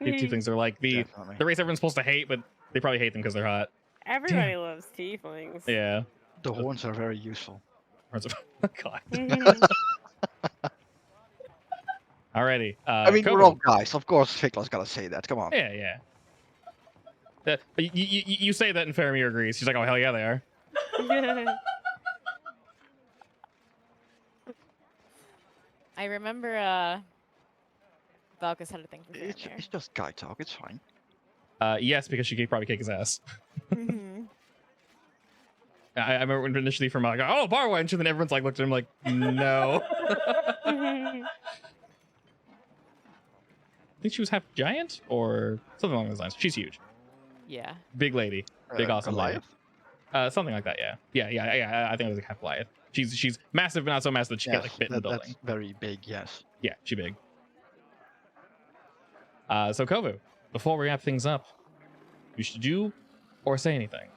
Tieflings are like the Definitely. race everyone's supposed to hate, but they probably hate them because they're hot. Everybody loves tieflings. Yeah. The horns are very useful. God. Mhm. Alrighty. I mean, we're Kovu. all guys. Of course, Victor's gotta say that. Come on. Yeah. You say that and Faramir agrees. She's like, oh, hell yeah, they are. I remember Valkus had a thing for It's Faramir. just guy talk. It's fine. Yes, because she could probably kick his ass. Mhm. I remember when initially from like, oh, bar wench, and then everyone's like looked at him like, no. I think she was half giant or something along those lines. She's huge, Yeah. big lady, big awesome lady. Goliath? Something like that. Yeah. I think it was like half Goliath. She's massive, but not so massive that she can't like fit in the building. That's very big. Yes. Yeah, she big. So Kovu, before we wrap things up, you should do or say anything.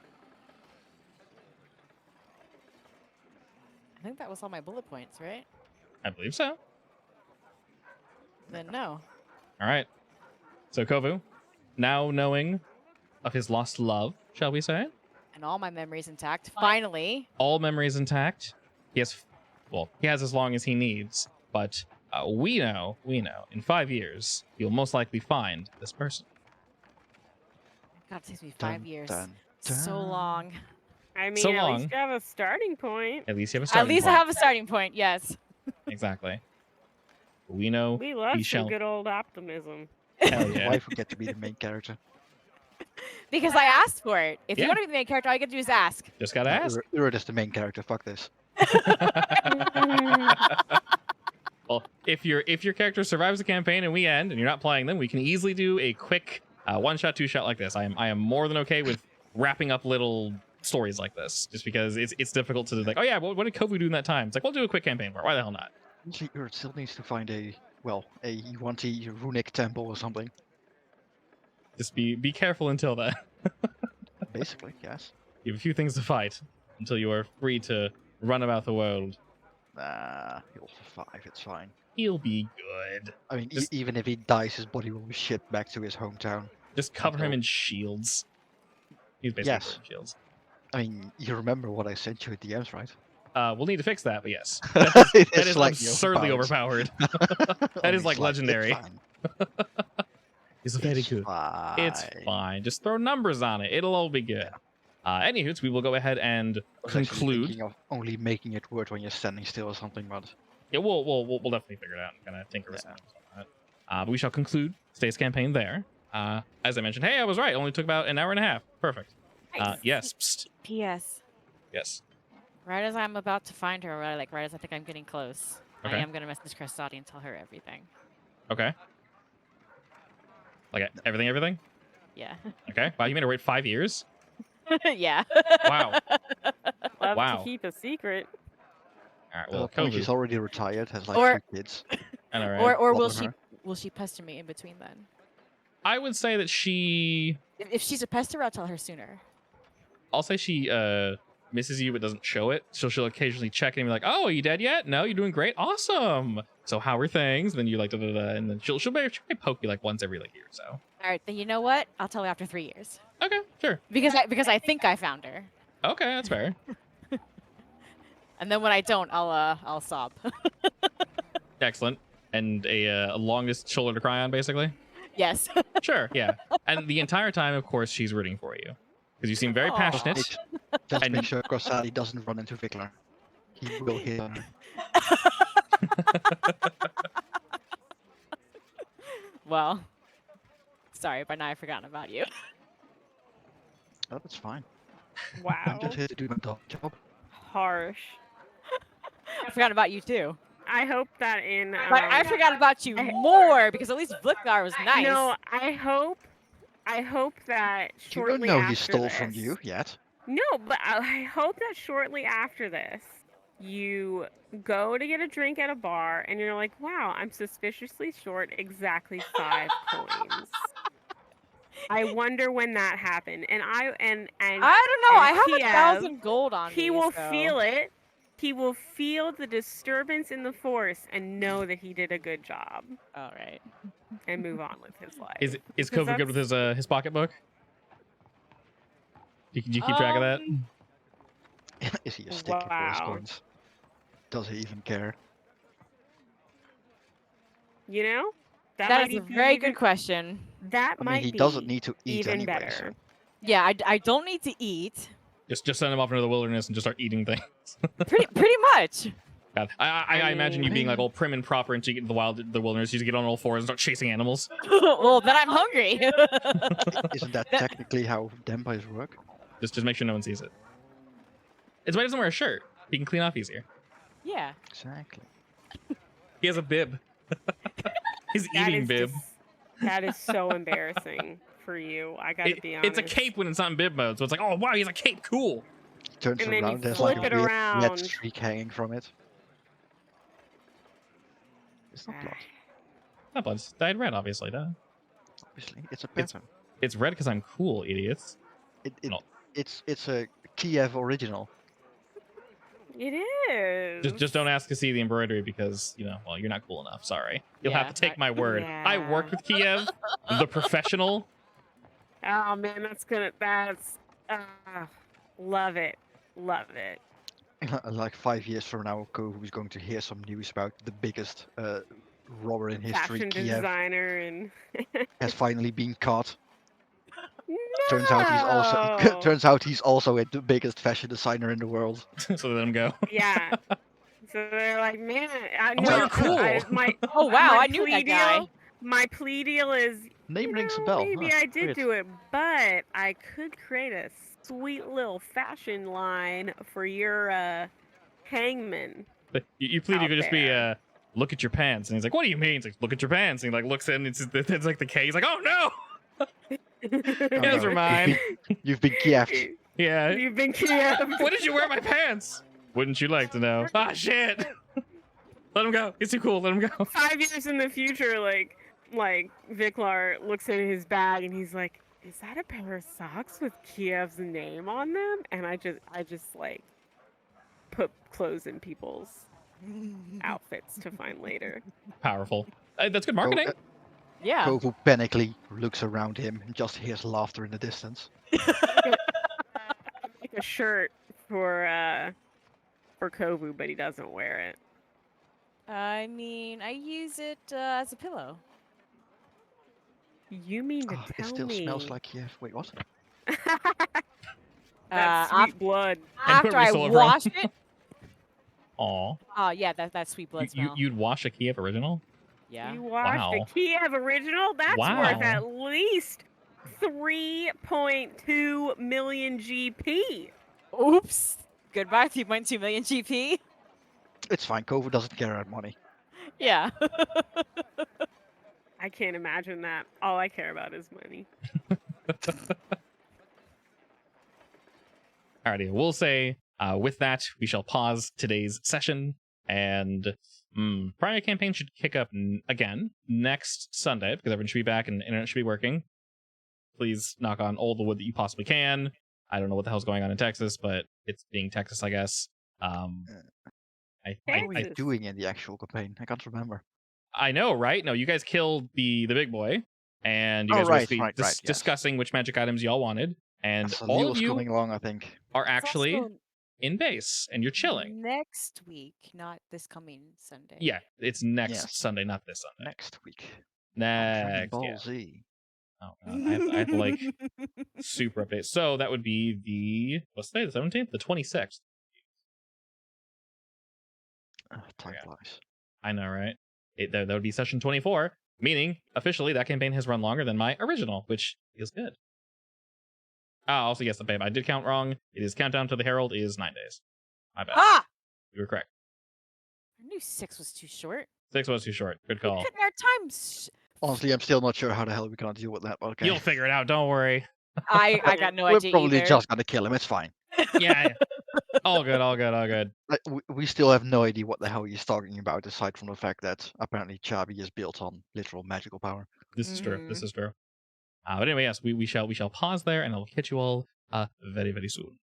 I think that was all my bullet points, right? I believe so. Then no. All right. So Kovu, now knowing of his lost love, shall we say? And all my memories intact. Finally. All memories intact. He has as long as he needs, but we know, in 5 years, you'll most likely find this person. God, it takes me 5 years. Dun. So long. I mean, So at long. least you have a starting point. At least you have a At starting least point. I have a starting point, yes. Exactly. We know We love he some shall. good old optimism. Hell yeah. Why forget to be the main character? Because I asked for it. If Yeah. you want to be the main character, all you gotta do is ask. Just gotta ask. Urd is the main character. Fuck this. Well, if your character survives the campaign and we end and you're not playing them, we can easily do a quick one shot, two shot like this. I am more than okay with wrapping up little stories like this, just because it's difficult to like, oh yeah, what did Kovu do in that time? It's like, we'll do a quick campaign for it. Why the hell not? Usually Urd still needs to find a Yuan-Ti runic temple or something. Just be careful until then. Basically, yes. You have a few things to fight until you are free to run about the world. Nah, he'll survive. It's fine. He'll be good. I mean, Just- even if he dies, his body will be shipped back to his hometown. Just cover him Okay. in shields. He's basically Yes. covered in shields. I mean, you remember what I sent you at DMs, right? We'll need to fix that, but yes. It That is slightly absurdly overpowered. That Only is like slightly, legendary. It's fine. It's very It's good. fine. It's fine. Just throw numbers on it. It'll all be good. Anywho, we will go ahead and I was actually conclude. thinking of only making it work when you're standing still or something, but Yeah, we'll definitely figure it out and kind of tinker with some things on that. But we shall conclude today's campaign there. As I mentioned, hey, I was right. It only took about an hour and a half. Perfect. Nice. Yes. Psst. P.S. Yes. Right as I'm about to find her, right as I think I'm getting close, Okay. I am gonna message Crestati and tell her everything. Okay. Like everything? Yeah. Okay. Wow, you made her wait 5 years? Yeah. Wow. Love Wow. to keep a secret. All right. well, Well, point she's Kovu. already retired, has like Or- 3 kids. I know, right? Or will Love she her. pester me in between then? I would say that she. If she's a pester, I'll tell her sooner. I'll say she misses you but doesn't show it. So she'll occasionally check in and be like, "Oh, are you dead yet? No, you're doing great. Awesome. So how are things?" And then you like and then she'll may poke you like once every like year or so. All right, then you know what? I'll tell her after 3 years Okay, sure. because I think I found her, Okay, that's fair. and then when I don't, I'll sob. Excellent. And a longest shoulder to cry on, basically. Yes. Sure, yeah. And the entire time, of course, she's rooting for you because you seem very Aw. passionate. Just And- make sure Corsali doesn't run into Vikler. He will hit on her. Well, sorry, by now I've forgotten about you. Oh, that's fine. Wow. I'm just here to do my job. Harsh. I forgot about you too. I hope that in. But I forgot about you more because at least Blickgar was nice. No, I hope that You shortly don't know he after stole from this- you yet. No, but I hope that shortly after this, you go to get a drink at a bar and you're like, wow, I'm suspiciously short exactly 5 coins. I wonder when that happened. And I don't know. I have Kiev, 1,000 gold on he me. will so- feel it. He will feel the disturbance in the force and know that he did a good job All right. and move on with his life. Is Because Kovu good with his pocketbook? Do you keep track of that? Is he a sticker for his Wow. coins? Does he even care? You know? That might is a be very even- good question. That I might mean, he be doesn't need to eat even anyway. better. So. Yeah, I don't need to eat. Just send him off into the wilderness and just start eating things. Pretty much. God, I imagine you being like all prim and proper until you get into the wilderness. You just get on all fours and start chasing animals. Well, then I'm hungry. Isn't that technically how vampires work? Just make sure no one sees it. It's why he doesn't wear a shirt. He can clean off easier. Yeah. Exactly. He has a bib. He's That eating is bib. that is so embarrassing for you. I gotta be honest. It's a cape when it's on bib mode, so it's like, oh wow, he's a cape, cool. He turns And then you around. There's like a flip it weird red around. streak hanging from it. It's not blood. Not blood. It's dyed red, obviously. Duh. Obviously, it's a pattern. It's red because I'm cool, idiots. No. It's a Kiev original. It is. Just don't ask to see the embroidery because, you know, well, you're not cool enough. Sorry. You'll have Yeah, to take my word. Yeah. I worked with Kiev, the professional. Oh man, that's love it. Love it. Like 5 years from now, Kovu is going to hear some news about the biggest robber in history. Fashion Kiev designer and has finally been caught. no! Turns out he's also the biggest fashion designer in the world. So let him go. Yeah. So they're like, man, I Oh, know. you're cool. Oh wow, my I knew plea that guy. deal- My plea deal is, Name you rings a know, bell. maybe Huh, I did weird. do it, but I could create a sweet little fashion line for your hangman. But you plead you Out could just be, there. look at your pants. And he's like, what do you mean? He's like, look at your pants. And he like looks in, it's like the K. He's like, oh no! Those no. are mine. You've been Kieved. Yeah. You've been Kiev. When did you wear my pants? Wouldn't you like to know? Ah, shit! Let him go. He's too cool. Let him go. 5 years in the future, like Viklar looks in his bag and he's like, "Is that a pair of socks with Kiev's name on them?" And I just like put clothes in people's outfits to find later. Powerful. That's good marketing. Yeah. Kovu panically looks around him and just hears laughter in the distance. Like a shirt for Kovu, but he doesn't wear it. I mean, I use it as a pillow. You mean to Oh, it tell still me smells like Kiev. Wait, what? that sweet blood? After where we I stole it from. wash it. Aw. Yeah, that sweet blood smell. You'd wash a Kiev original? Yeah. You watched Wow. the Kiev original? That's Wow. worth at least 3.2 million GP. Oops. Goodbye, 3.2 million GP. It's fine. Kovu doesn't care about money. Yeah. I can't imagine that. All I care about is money. Alrighty, we'll say with that, we shall pause today's session, and Prior campaign should kick up again next Sunday, because everyone should be back and internet should be working. Please knock on all the wood that you possibly can. I don't know what the hell's going on in Texas, but it's being Texas, I guess. What are we doing in the actual campaign? I can't remember. I know, right? No, you guys killed the big boy, and you Oh, guys right, were right, yes. discussing which magic items y'all wanted, and So all of Leo's you coming along, I think. are It's actually also in base, and you're chilling. next week, not this coming Sunday. Yeah, it's next Yes. Sunday, not this Sunday. Next week. Dragon Next, Ball yeah. Z. Oh, God. I have to like super update. So that would be the what's today? The 17th, the 26th. Time Yeah. flies. I know, right? That would be session 24, meaning officially that campaign has run longer than my original, which is good. Also, yes, babe, I did count wrong. It is countdown to the Herald is 9 days. My bad. Ah! You were correct. I knew 6 was too short. 6 was too short. Good call. Cutting our time. Honestly, I'm still not sure how the hell we're gonna deal with that, but okay. You'll figure it out. Don't worry. I got no We're idea probably either. just gonna kill him. It's fine. Yeah. All good. All good. All good. Like, we still have no idea what the hell he's talking about, aside from the fact that apparently Chabi is built on literal magical power. This is true. Mhm. This is true. But anyway, yes, we shall pause there, and I'll catch you all very, very soon.